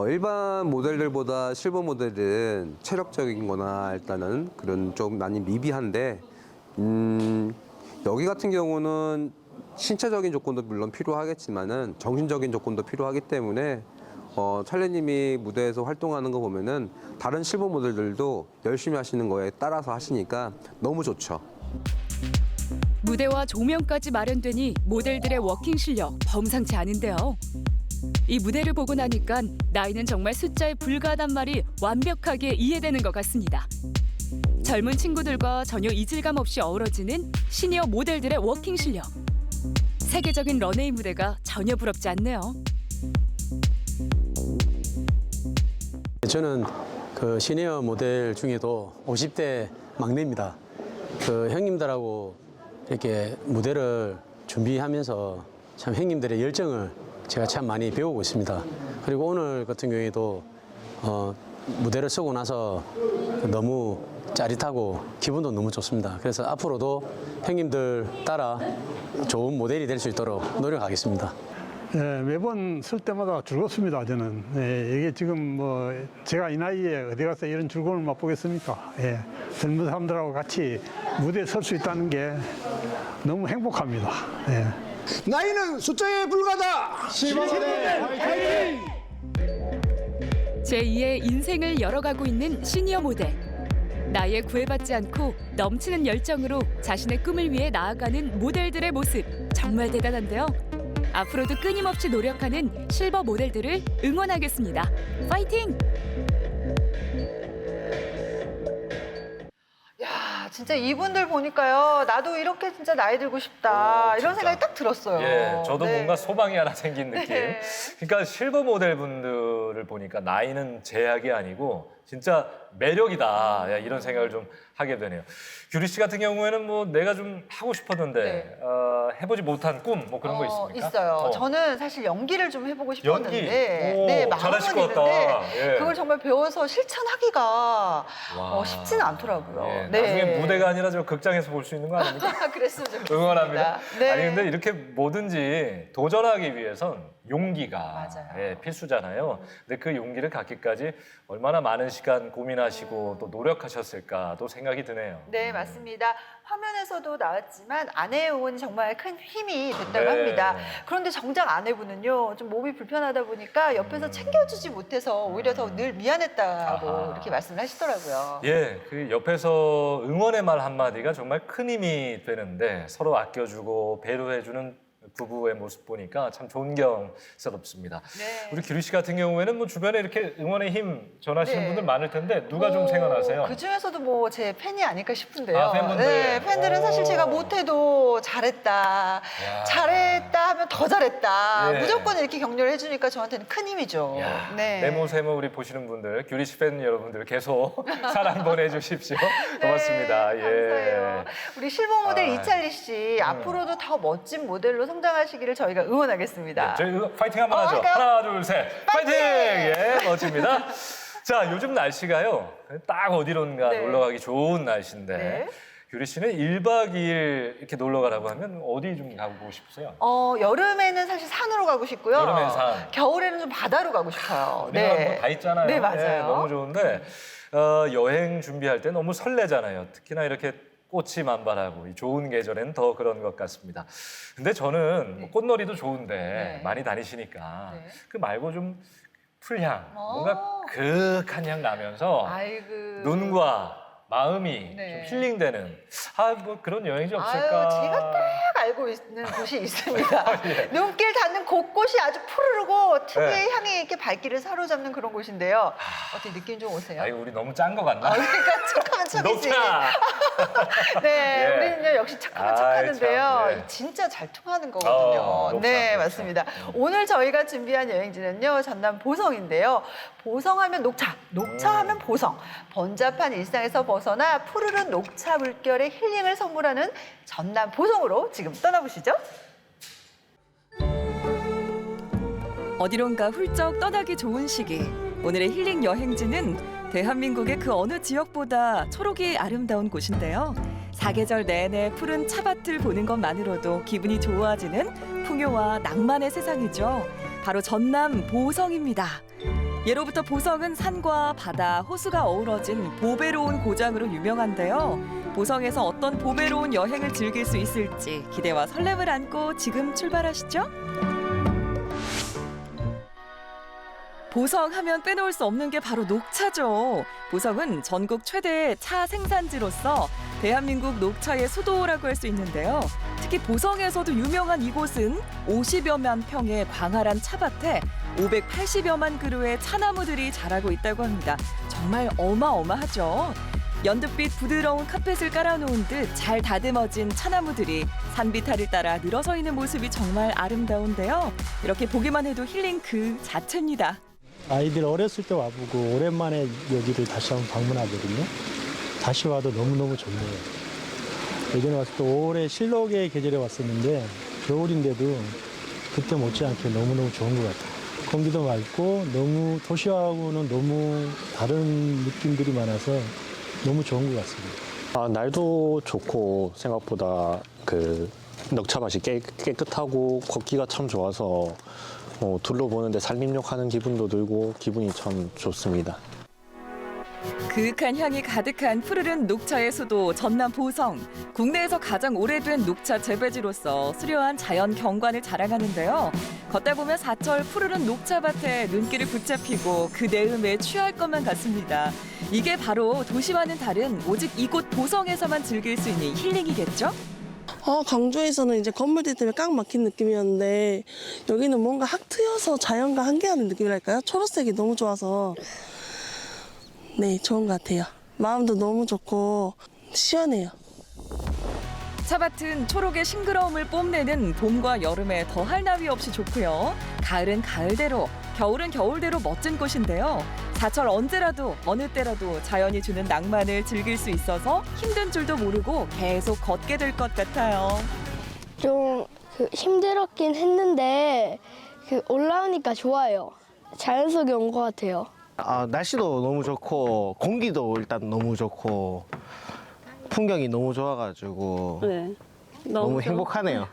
일반 모델들보다 실버 모델은 체력적인 거나 일단은 그런 좀 많이 미비한데 여기 같은 경우는 신체적인 조건도 물론 필요하겠지만은 정신적인 조건도 필요하기 때문에 찰리님이 무대에서 활동하는 거 보면은 다른 실버 모델들도 열심히 하시는 거에 따라서 하시니까 너무 좋죠. 무대와 조명까지 마련되니 모델들의 워킹 실력 범상치 않은데요. 이 무대를 보고 나니까 나이는 정말 숫자에 불과하단 말이 완벽하게 이해되는 것 같습니다. 젊은 친구들과 전혀 이질감 없이 어우러지는 시니어 모델들의 워킹 실력. 세계적인 런웨이 무대가 전혀 부럽지 않네요. 저는 그 시니어 모델 중에도 50대 막내입니다. 그 형님들하고 이렇게 무대를 준비하면서 참 형님들의 열정을 제가 참 많이 배우고 있습니다. 그리고 오늘 같은 경우에도 무대를 쓰고 나서 너무 짜릿하고 기분도 너무 좋습니다. 그래서 앞으로도 형님들 따라 좋은 모델이 될 수 있도록 노력하겠습니다. 네, 매번 쓸 때마다 즐겁습니다. 저는 이게 지금 뭐 제가 이 나이에 어디 가서 이런 즐거움을 맛보겠습니까? 젊은 사람들하고 같이 무대에 설 수 있다는 게 너무 행복합니다. 나이는 숫자에 불과하다. 시범모델 화이팅! 제2의 인생을 열어가고 있는 시니어 모델. 나이에 구애받지 않고 넘치는 열정으로 자신의 꿈을 위해 나아가는 모델들의 모습 정말 대단한데요. 앞으로도 끊임없이 노력하는 실버 모델들을 응원하겠습니다. 파이팅! 야, 진짜 이분들 보니까요. 나도 이렇게 진짜 나이 들고 싶다. 이런 생각이 딱 들었어요. 예, 저도 네. 뭔가 소망이 하나 생긴 느낌. 네. 그러니까 실버 모델 분들을 보니까 나이는 제약이 아니고 진짜 매력이다. 야, 이런 생각을 좀 하게 되네요. 규리 씨 같은 경우에는 뭐 내가 좀 하고 싶었는데 해보지 못한 꿈 뭐 그런 거 있습니까? 있어요. 저는 사실 연기를 좀 해보고 싶었는데 연기? 오, 네, 잘하실 마음은 것 같다. 있는데 예. 그걸 정말 배워서 실천하기가 쉽지는 않더라고요. 예, 네. 나중에 무대가 아니라 저 극장에서 볼 수 있는 거 아닙니까? 그랬으면 좋겠습니다. 응원합니다. 네. 아니 근데 이렇게 뭐든지 도전하기 위해선 용기가 필수잖아요. 근데 그 용기를 갖기까지 얼마나 많은 시간 고민하시고 또 노력하셨을까 또 생각이 드네요. 네, 맞습니다. 화면에서도 나왔지만 아내ውን 정말 큰 힘이 됐다고 네. 합니다. 그런데 정작 아내분은요, 좀 몸이 불편하다 보니까 옆에서 챙겨주지 못해서 오히려 더 늘 미안했다고 아하. 이렇게 말씀을 하시더라고요. 예, 그 옆에서 응원의 말 한마디가 정말 큰 힘이 되는데 서로 아껴주고 배려해주는 부부의 모습 보니까 참 존경스럽습니다. 네. 우리 규리 씨 같은 경우에는 뭐 주변에 이렇게 응원의 힘 전하시는 네. 분들 많을 텐데 누가 좀 생각나세요? 그 중에서도 뭐 제 팬이 아닐까 싶은데요. 아, 팬분들. 네, 팬들은 사실 제가 못해도 잘했다, 잘했다 하면 더 잘했다. 예. 무조건 이렇게 격려를 해주니까 저한테는 큰 힘이죠. 네. 네모세모 우리 보시는 분들, 규리 씨 팬 여러분들 계속 사랑 보내주십시오. 고맙습니다. 예. 감사해요. 우리 실버 모델 아, 이찰리 씨 앞으로도 더 멋진 모델로 성장하시기를 저희가 응원하겠습니다. 저희 파이팅 한번 하죠. 할까요? 하나, 둘, 셋. 파이팅! 예, 멋집니다. 자, 요즘 날씨가요. 딱 어디론가 네. 놀러 가기 좋은 날씨인데 네. 규리 씨는 1박 2일 이렇게 놀러 가라고 하면 어디 좀 가고 싶으세요? 여름에는 사실 산으로 가고 싶고요. 여름엔 산. 겨울에는 좀 바다로 가고 싶어요. 우리나라 뭐다 있잖아요. 네, 맞아요. 예, 너무 좋은데 여행 준비할 때 너무 설레잖아요. 특히나 이렇게 꽃이 만발하고 이 좋은 계절에는 더 그런 것 같습니다. 근데 저는 뭐 꽃놀이도 좋은데 많이 다니시니까 그 말고 좀 풀향, 뭔가 그윽한 향 나면서 아이고. 눈과 마음이 네. 좀 힐링되는 뭐 그런 여행지 없을까? 아유, 제가 딱 알고 있는 곳이 있습니다. 예. 눈길 닿는 곳곳이 아주 푸르르고 특유의 네. 향이 이렇게 발길을 사로잡는 그런 곳인데요. 어떻게 느낌 좀 오세요? 아이고 우리 너무 짠 것 같나? 그러니까 척하면 척이지. 녹차. 네, 예. 우리는요 역시 착하면 아이, 착하는데요. 참, 네. 진짜 잘 통하는 거거든요. 녹차, 네, 녹차. 맞습니다. 오늘 저희가 준비한 여행지는요 전남 보성인데요. 보성하면 녹차, 녹차하면 보성. 번잡한 일상에서 벗어나 푸르른 녹차 물결의 힐링을 선물하는 전남 보성으로 지금 떠나보시죠. 어디론가 훌쩍 떠나기 좋은 시기. 오늘의 힐링 여행지는 대한민국의 그 어느 지역보다 초록이 아름다운 곳인데요. 사계절 내내 푸른 차밭을 보는 것만으로도 기분이 좋아지는 풍요와 낭만의 세상이죠. 바로 전남 보성입니다. 예로부터 보성은 산과 바다, 호수가 어우러진 보배로운 고장으로 유명한데요. 보성에서 어떤 보배로운 여행을 즐길 수 있을지 기대와 설렘을 안고 지금 출발하시죠. 보성하면 빼놓을 수 없는 게 바로 녹차죠. 보성은 전국 최대의 차 생산지로서 대한민국 녹차의 수도라고 할 수 있는데요. 특히 보성에서도 유명한 이곳은 50여만 평의 광활한 차밭에 580여만 그루의 차나무들이 자라고 있다고 합니다. 정말 어마어마하죠. 연두빛 부드러운 카펫을 깔아놓은 듯 잘 다듬어진 차나무들이 산비탈을 따라 늘어서 있는 모습이 정말 아름다운데요. 이렇게 보기만 해도 힐링 그 자체입니다. 아이들 어렸을 때 와보고 오랜만에 여기를 다시 한번 방문하거든요. 다시 와도 너무너무 좋네요. 예전에 왔을 때 올해 실록의 계절에 왔었는데 겨울인데도 그때 못지않게 너무너무 좋은 것 같아요. 공기도 맑고 너무 도시하고는 너무 다른 느낌들이 많아서 너무 좋은 것 같습니다. 날도 좋고 생각보다 그 녹차밭이 깨끗하고 걷기가 참 좋아서 둘러보는데 산림욕하는 기분도 들고 기분이 참 좋습니다. 그윽한 향이 가득한 푸르른 녹차의 수도 전남 보성. 국내에서 가장 오래된 녹차 재배지로서 수려한 자연 경관을 자랑하는데요. 걷다 보면 사철 푸르른 녹차밭에 눈길을 붙잡히고 그 내음에 취할 것만 같습니다. 이게 바로 도시와는 다른 오직 이곳 보성에서만 즐길 수 있는 힐링이겠죠? 강주에서는 이제 건물들 때문에 꽉 막힌 느낌이었는데 여기는 뭔가 확 트여서 자연과 함께하는 느낌이랄까요? 초록색이 너무 좋아서 네, 좋은 것 같아요. 마음도 너무 좋고 시원해요. 차밭은 초록의 싱그러움을 뽐내는 봄과 여름에 더할 나위 없이 좋고요. 가을은 가을대로, 겨울은 겨울대로 멋진 곳인데요. 사철 언제라도 어느 때라도 자연이 주는 낭만을 즐길 수 있어서 힘든 줄도 모르고 계속 걷게 될 것 같아요. 좀 힘들었긴 했는데 올라오니까 좋아요. 자연 속에 온 것 같아요. 날씨도 너무 좋고 공기도 일단 너무 좋고 풍경이 너무 좋아가지고 네, 너무 행복하네요.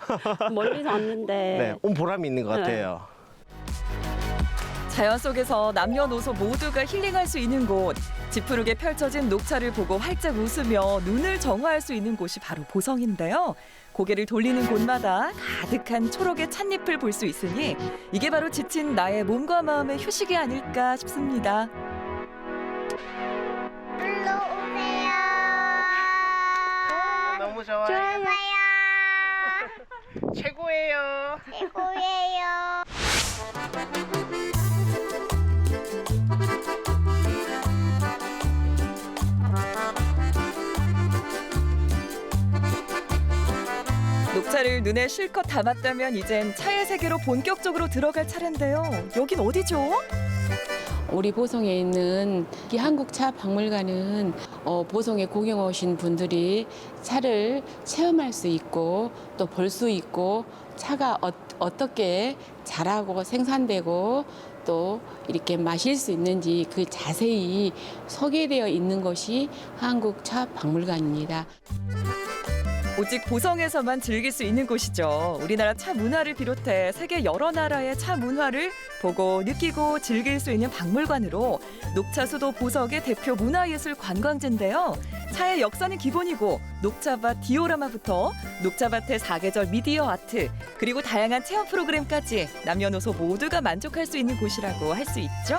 멀리서 왔는데 네, 온 보람이 있는 것 네. 같아요. 자연 속에서 남녀노소 모두가 힐링할 수 있는 곳. 지푸르게 펼쳐진 녹차를 보고 활짝 웃으며 눈을 정화할 수 있는 곳이 바로 보성인데요. 고개를 돌리는 곳마다 가득한 초록의 찻잎을 볼 수 있으니 이게 바로 지친 나의 몸과 마음의 휴식이 아닐까 싶습니다. 너무 좋아요. 최고예요. 최고예요. 녹차를 눈에 실컷 담았다면 이젠 차의 세계로 본격적으로 들어갈 차례인데요. 여긴 어디죠? 우리 보성에 있는 이 한국차 박물관은 보성에 구경 오신 분들이 차를 체험할 수 있고 또 볼 수 있고 차가 어떻게 자라고 생산되고 또 이렇게 마실 수 있는지 그 자세히 소개되어 있는 것이 한국차 박물관입니다. 오직 보성에서만 즐길 수 있는 곳이죠. 우리나라 차 문화를 비롯해 세계 여러 나라의 차 문화를 보고 느끼고 즐길 수 있는 박물관으로 녹차 수도 보석의 대표 문화예술 관광지인데요. 차의 역사는 기본이고 녹차밭 디오라마부터 녹차밭의 사계절 미디어 아트 그리고 다양한 체험 프로그램까지 남녀노소 모두가 만족할 수 있는 곳이라고 할 수 있죠.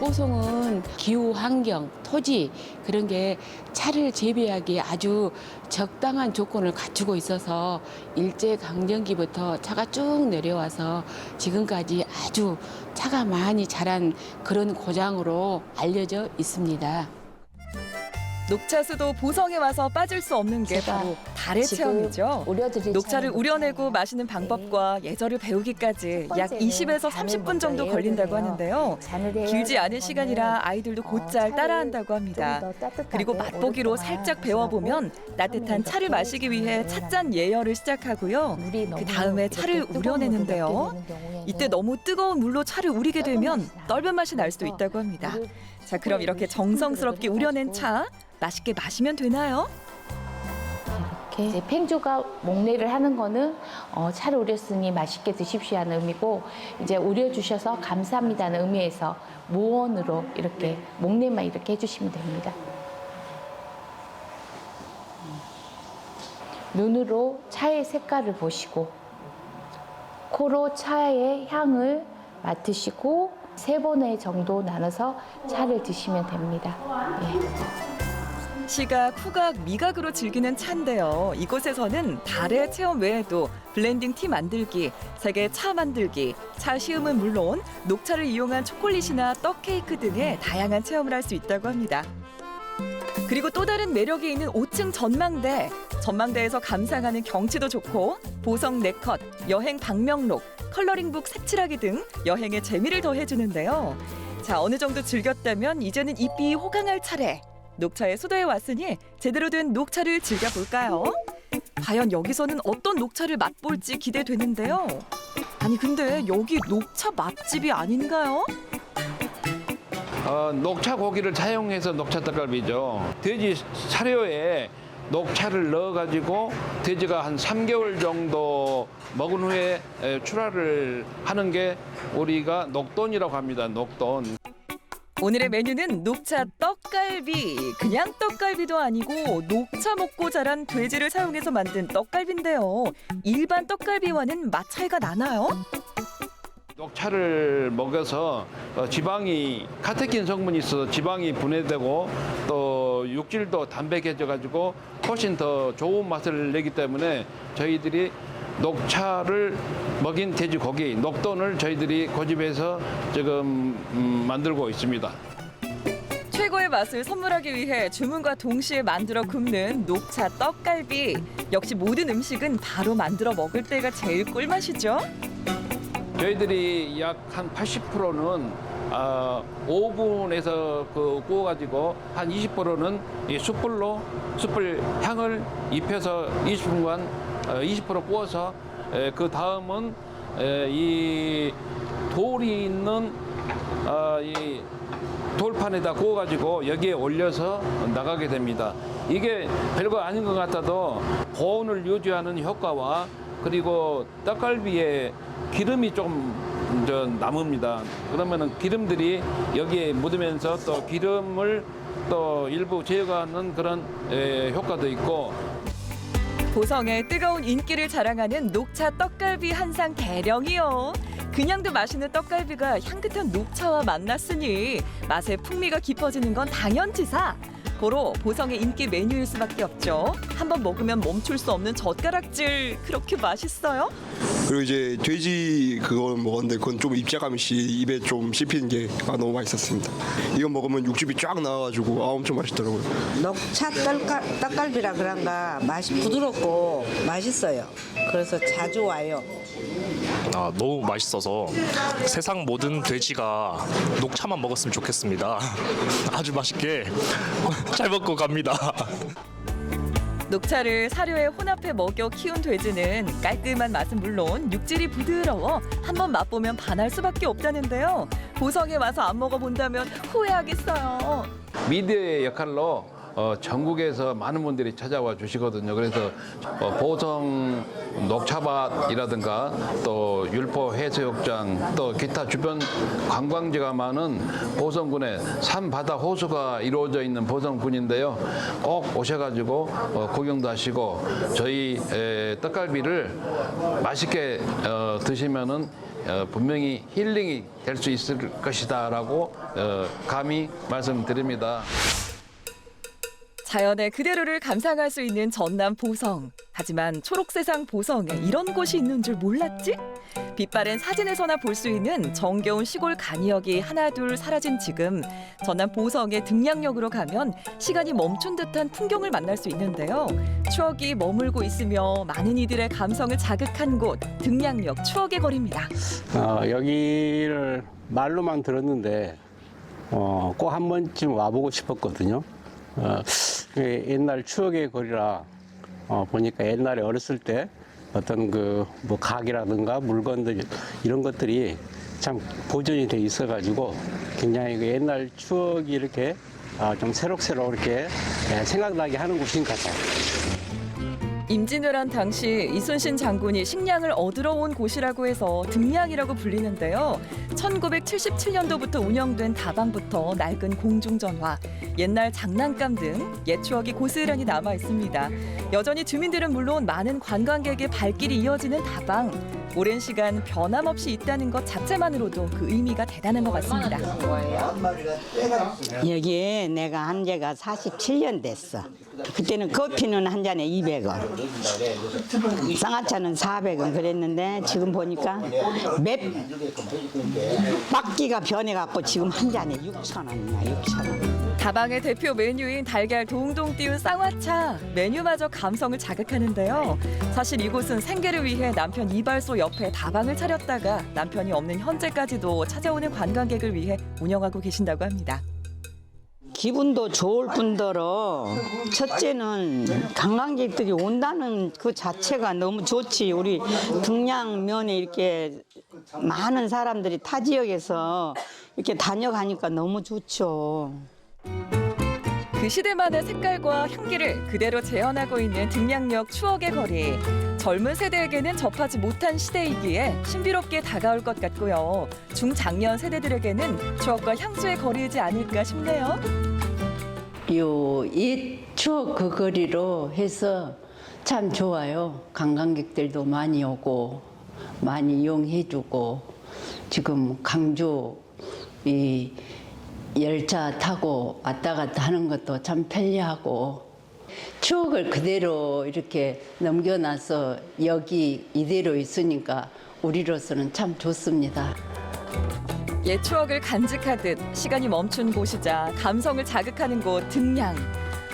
보성은 기후, 환경, 토지 그런 게 차를 재배하기에 아주 적당한 조건을 갖추고 있어서 일제강점기부터 차가 쭉 내려와서 지금까지 아주 차가 많이 자란 그런 고장으로 알려져 있습니다. 녹차 수도 보성에 와서 빠질 수 없는 게 바로 달의 체험이죠. 녹차를 우려내고 마시는 방법과 예절을 배우기까지 약 20에서 30분 정도 걸린다고 하는데요. 길지 않은 시간이라 아이들도 곧잘 따라한다고 합니다. 그리고 맛보기로 살짝 배워보면 따뜻한 차를 마시기 위해 찻잔 예열을 시작하고요. 그 다음에 차를 우려내는데요. 이때 너무 뜨거운 물로 차를 우리게 되면 떫은 맛이 날 수도 있다고 합니다. 자, 그럼 이렇게 정성스럽게 우려낸 차 맛있게 마시면 되나요? 이렇게 이제 팽주가 목례를 하는 거는 차를 우렸으니 맛있게 드십시오 하는 의미고 이제 우려주셔서 감사합니다는 의미에서 무언으로 이렇게 목례만 이렇게 해주시면 됩니다. 눈으로 차의 색깔을 보시고 코로 차의 향을 맡으시고 3번의 정도 나눠서 차를 드시면 됩니다. 예. 시각, 후각, 미각으로 즐기는 차인데요. 이곳에서는 달의 체험 외에도 블렌딩 티 만들기, 세계 차 만들기, 차 시음은 물론 녹차를 이용한 초콜릿이나 떡 케이크 등의 다양한 체험을 할 수 있다고 합니다. 그리고 또 다른 매력이 있는 5층 전망대. 전망대에서 감상하는 경치도 좋고 보성 네컷, 여행 방명록, 컬러링북 색칠하기 등 여행의 재미를 더해주는데요. 자, 어느 정도 즐겼다면 이제는 입이 호강할 차례. 녹차의 수도에 왔으니 제대로 된 녹차를 즐겨볼까요? 과연 여기서는 어떤 녹차를 맛볼지 기대되는데요. 아니 근데 여기 녹차 맛집이 아닌가요? 녹차 고기를 사용해서 녹차 떡갈비죠. 돼지 사료에 녹차를 넣어가지고 돼지가 한 3개월 정도 먹은 후에 출하를 하는 게 우리가 녹돈이라고 합니다. 녹돈. 오늘의 메뉴는 녹차 떡갈비. 그냥 떡갈비도 아니고 녹차 먹고 자란 돼지를 사용해서 만든 떡갈비인데요. 일반 떡갈비와는 맛 차이가 나나요? 녹차를 먹어서 지방이 카테킨 성분이 있어서 지방이 분해되고 또 육질도 담백해져 가지고 훨씬 더 좋은 맛을 내기 때문에 저희들이 녹차를 먹인 돼지고기 녹돈을 저희들이 고집해서 지금 만들고 있습니다. 최고의 맛을 선물하기 위해 주문과 동시에 만들어 굽는 녹차 떡갈비. 역시 모든 음식은 바로 만들어 먹을 때가 제일 꿀맛이죠. 저희들이 약 한 80%는 오븐에서 구워가지고 한 20%는 이 숯불 향을 입혀서 20분간 20% 구워서 그 다음은 이 돌이 있는 이 돌판에다 구워가지고 여기에 올려서 나가게 됩니다. 이게 별거 아닌 것 같아도 고온을 유지하는 효과와 그리고 떡갈비에 기름이 좀 남습니다. 그러면은 기름들이 여기에 묻으면서 또 기름을 또 일부 제거하는 그런 효과도 있고. 보성의 뜨거운 인기를 자랑하는 녹차 떡갈비 한 상 대령이요. 그냥도 맛있는 떡갈비가 향긋한 녹차와 만났으니 맛의 풍미가 깊어지는 건 당연지사. 고로 보성의 인기 메뉴일 수밖에 없죠. 한번 먹으면 멈출 수 없는 젓가락질. 그렇게 맛있어요? 그리고 이제 돼지 그걸 먹었는데 그건 좀 입자감 없이 입에 좀 씹히는 게 너무 맛있었습니다. 이거 먹으면 육즙이 쫙 나와가지고 엄청 맛있더라고요. 녹차 떡갈비라 그런가 맛이 부드럽고 맛있어요. 그래서 자주 와요. 너무 맛있어서 세상 모든 돼지가 녹차만 먹었으면 좋겠습니다. 아주 맛있게 잘 먹고 갑니다. 녹차를 사료에 혼합해 먹여 키운 돼지는 깔끔한 맛은 물론 육질이 부드러워 한번 맛보면 반할 수밖에 없다는데요. 보성에 와서 안 먹어본다면 후회하겠어요. 미디어의 역할로 전국에서 많은 분들이 찾아와 주시거든요. 그래서 보성 녹차밭이라든가 또 율포 해수욕장 또 기타 주변 관광지가 많은 보성군의 산바다 호수가 이루어져 있는 보성군인데요. 꼭 오셔가지고 구경도 하시고 저희 떡갈비를 맛있게 드시면은 분명히 힐링이 될 수 있을 것이다라고 감히 말씀드립니다. 자연의 그대로를 감상할 수 있는 전남 보성. 하지만 초록세상 보성에 이런 곳이 있는 줄 몰랐지? 빛바랜 사진에서나 볼 수 있는 정겨운 시골 간이역이 하나둘 사라진 지금 전남 보성의 등량역으로 가면 시간이 멈춘 듯한 풍경을 만날 수 있는데요. 추억이 머물고 있으며 많은 이들의 감성을 자극한 곳 등량역 추억의 거리입니다. 여기를 말로만 들었는데 꼭 한 번쯤 와보고 싶었거든요. 옛날 추억의 거리라 보니까 옛날에 어렸을 때 어떤 뭐 각이라든가 물건들 이런 것들이 참 보존이 돼 있어가지고 굉장히 옛날 추억이 이렇게 좀 새록새록 이렇게 생각나게 하는 곳인 것 같아요. 임진왜란 당시 이순신 장군이 식량을 얻으러 온 곳이라고 해서 등량이라고 불리는데요. 1977년도부터 운영된 다방부터 낡은 공중전화, 옛날 장난감 등 옛 추억이 고스란히 남아 있습니다. 여전히 주민들은 물론 많은 관광객의 발길이 이어지는 다방. 오랜 시간 변함없이 있다는 것 자체만으로도 그 의미가 대단한 것 같습니다. 여기에 내가 한 지가 47년 됐어. 그때는 커피는 한 잔에 200원, 쌍화차는 400원 그랬는데 지금 보니까 몇 바퀴가 변해갖고 지금 한 잔에 6,000원이야, 6,000원. 다방의 대표 메뉴인 달걀 동동 띄운 쌍화차, 메뉴마저 감성을 자극하는데요. 사실 이곳은 생계를 위해 남편 이발소 옆에 다방을 차렸다가 남편이 없는 현재까지도 찾아오는 관광객을 위해 운영하고 계신다고 합니다. 기분도 좋을 뿐더러 첫째는 관광객들이 온다는 그 자체가 너무 좋지. 우리 등량면에 이렇게 많은 사람들이 타 지역에서 이렇게 다녀가니까 너무 좋죠. 그 시대만의 색깔과 향기를 그대로 재현하고 있는 등량역 추억의 거리. 젊은 세대에게는 접하지 못한 시대이기에 신비롭게 다가올 것 같고요. 중장년 세대들에게는 추억과 향수의 거리이지 않을까 싶네요. 요 옛 추억 그 거리로 해서 참 좋아요. 관광객들도 많이 오고 많이 이용해주고 지금 강주 이 열차 타고 왔다 갔다 하는 것도 참 편리하고 추억을 그대로 이렇게 넘겨놔서 여기 이대로 있으니까 우리로서는 참 좋습니다. 옛 추억을 간직하듯 시간이 멈춘 곳이자 감성을 자극하는 곳 등량.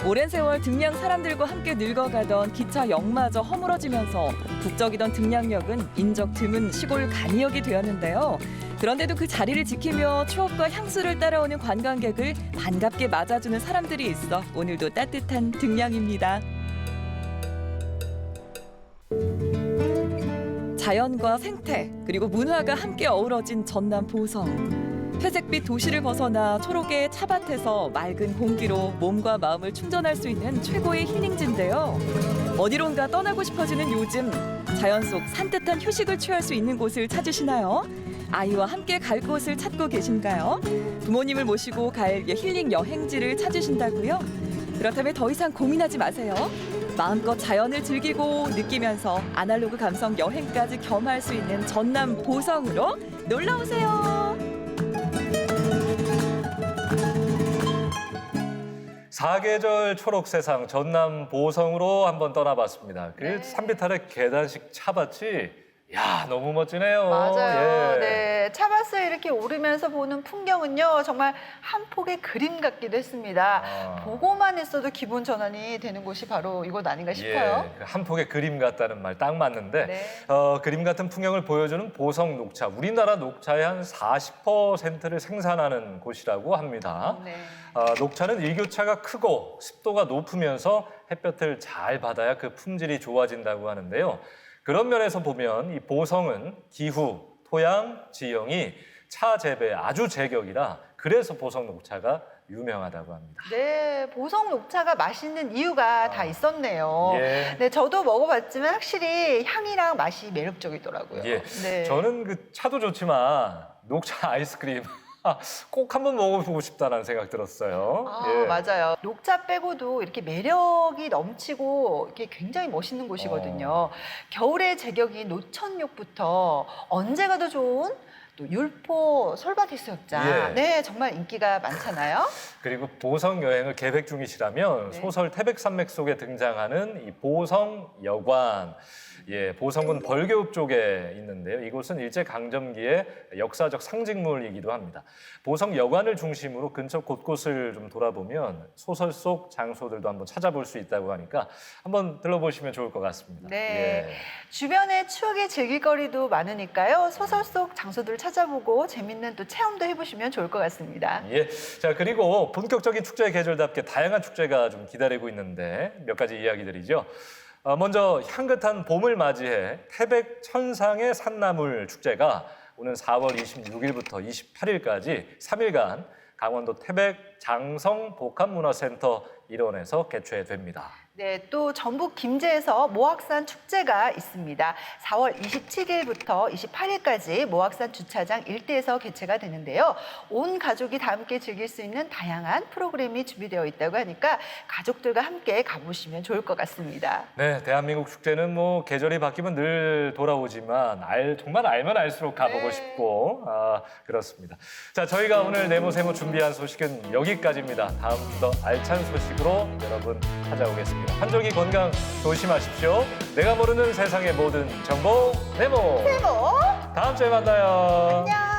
오랜 세월 등량 사람들과 함께 늙어가던 기차역마저 허물어지면서 북적이던 등량역은 인적 드문 시골 간이역이 되었는데요. 그런데도 그 자리를 지키며 추억과 향수를 따라오는 관광객을 반갑게 맞아주는 사람들이 있어 오늘도 따뜻한 등량입니다. 자연과 생태 그리고 문화가 함께 어우러진 전남 보성. 회색빛 도시를 벗어나 초록의 차밭에서 맑은 공기로 몸과 마음을 충전할 수 있는 최고의 힐링지인데요. 어디론가 떠나고 싶어지는 요즘 자연 속 산뜻한 휴식을 취할 수 있는 곳을 찾으시나요? 아이와 함께 갈 곳을 찾고 계신가요? 부모님을 모시고 갈 힐링 여행지를 찾으신다고요? 그렇다면 더 이상 고민하지 마세요. 마음껏 자연을 즐기고 느끼면서 아날로그 감성 여행까지 겸할 수 있는 전남 보성으로 놀러오세요. 사계절 초록 세상 전남 보성으로 한번 떠나봤습니다. 그 산비탈의 계단식 차밭이 야 너무 멋지네요. 맞아요. 예. 네, 차밭을 이렇게 오르면서 보는 풍경은요 정말 한 폭의 그림 같기도 했습니다. 보고만 있어도 기분 전환이 되는 곳이 바로 이곳 아닌가 싶어요. 예, 한 폭의 그림 같다는 말 딱 맞는데 그림 같은 풍경을 보여주는 보성 녹차. 우리나라 녹차의 한 40%를 생산하는 곳이라고 합니다. 녹차는 일교차가 크고 습도가 높으면서 햇볕을 잘 받아야 그 품질이 좋아진다고 하는데요. 그런 면에서 보면 이 보성은 기후, 토양, 지형이 차 재배에 아주 제격이라 그래서 보성 녹차가 유명하다고 합니다. 네, 보성 녹차가 맛있는 이유가 다 있었네요. 예. 네, 저도 먹어봤지만 확실히 향이랑 맛이 매력적이더라고요. 예. 네. 저는 그 차도 좋지만 녹차 아이스크림 꼭 한번 먹어보고 싶다는 생각 들었어요. 예. 맞아요. 녹차 빼고도 이렇게 매력이 넘치고 이렇게 굉장히 멋있는 곳이거든요. 겨울의 제격인 노천육부터 언제 가도 좋은 또 율포 솔밭 해수욕장. 예. 네, 정말 인기가 많잖아요. 그리고 보성 여행을 계획 중이시라면 소설 태백산맥 속에 등장하는 이 보성 여관. 예, 보성군 벌교읍 쪽에 있는데요. 이곳은 일제강점기의 역사적 상징물이기도 합니다. 보성 여관을 중심으로 근처 곳곳을 좀 돌아보면 소설 속 장소들도 한번 찾아볼 수 있다고 하니까 한번 들러보시면 좋을 것 같습니다. 네. 예. 주변에 추억의 즐길거리도 많으니까요. 소설 속 장소들을 찾아보고 재밌는 또 체험도 해보시면 좋을 것 같습니다. 예. 자, 그리고 본격적인 축제의 계절답게 다양한 축제가 좀 기다리고 있는데 몇 가지 이야기들이죠. 먼저 향긋한 봄을 맞이해 태백 천상의 산나물 축제가 오는 4월 26일부터 28일까지 3일간 강원도 태백 장성 복합문화센터 일원에서 개최됩니다. 네, 또 전북 김제에서 모악산 축제가 있습니다. 4월 27일부터 28일까지 모악산 주차장 일대에서 개최가 되는데요. 온 가족이 다 함께 즐길 수 있는 다양한 프로그램이 준비되어 있다고 하니까 가족들과 함께 가보시면 좋을 것 같습니다. 네, 대한민국 축제는 뭐 계절이 바뀌면 늘 돌아오지만 정말 알면 알수록 가보고 싶고 그렇습니다. 자, 저희가 오늘 네모세모 준비한 소식은 여기까지입니다. 다음 주 더 알찬 소식으로 여러분 찾아오겠습니다. 환절기 건강 조심하십시오. 내가 모르는 세상의 모든 정보 네모. 세모. 다음 주에 만나요. 안녕.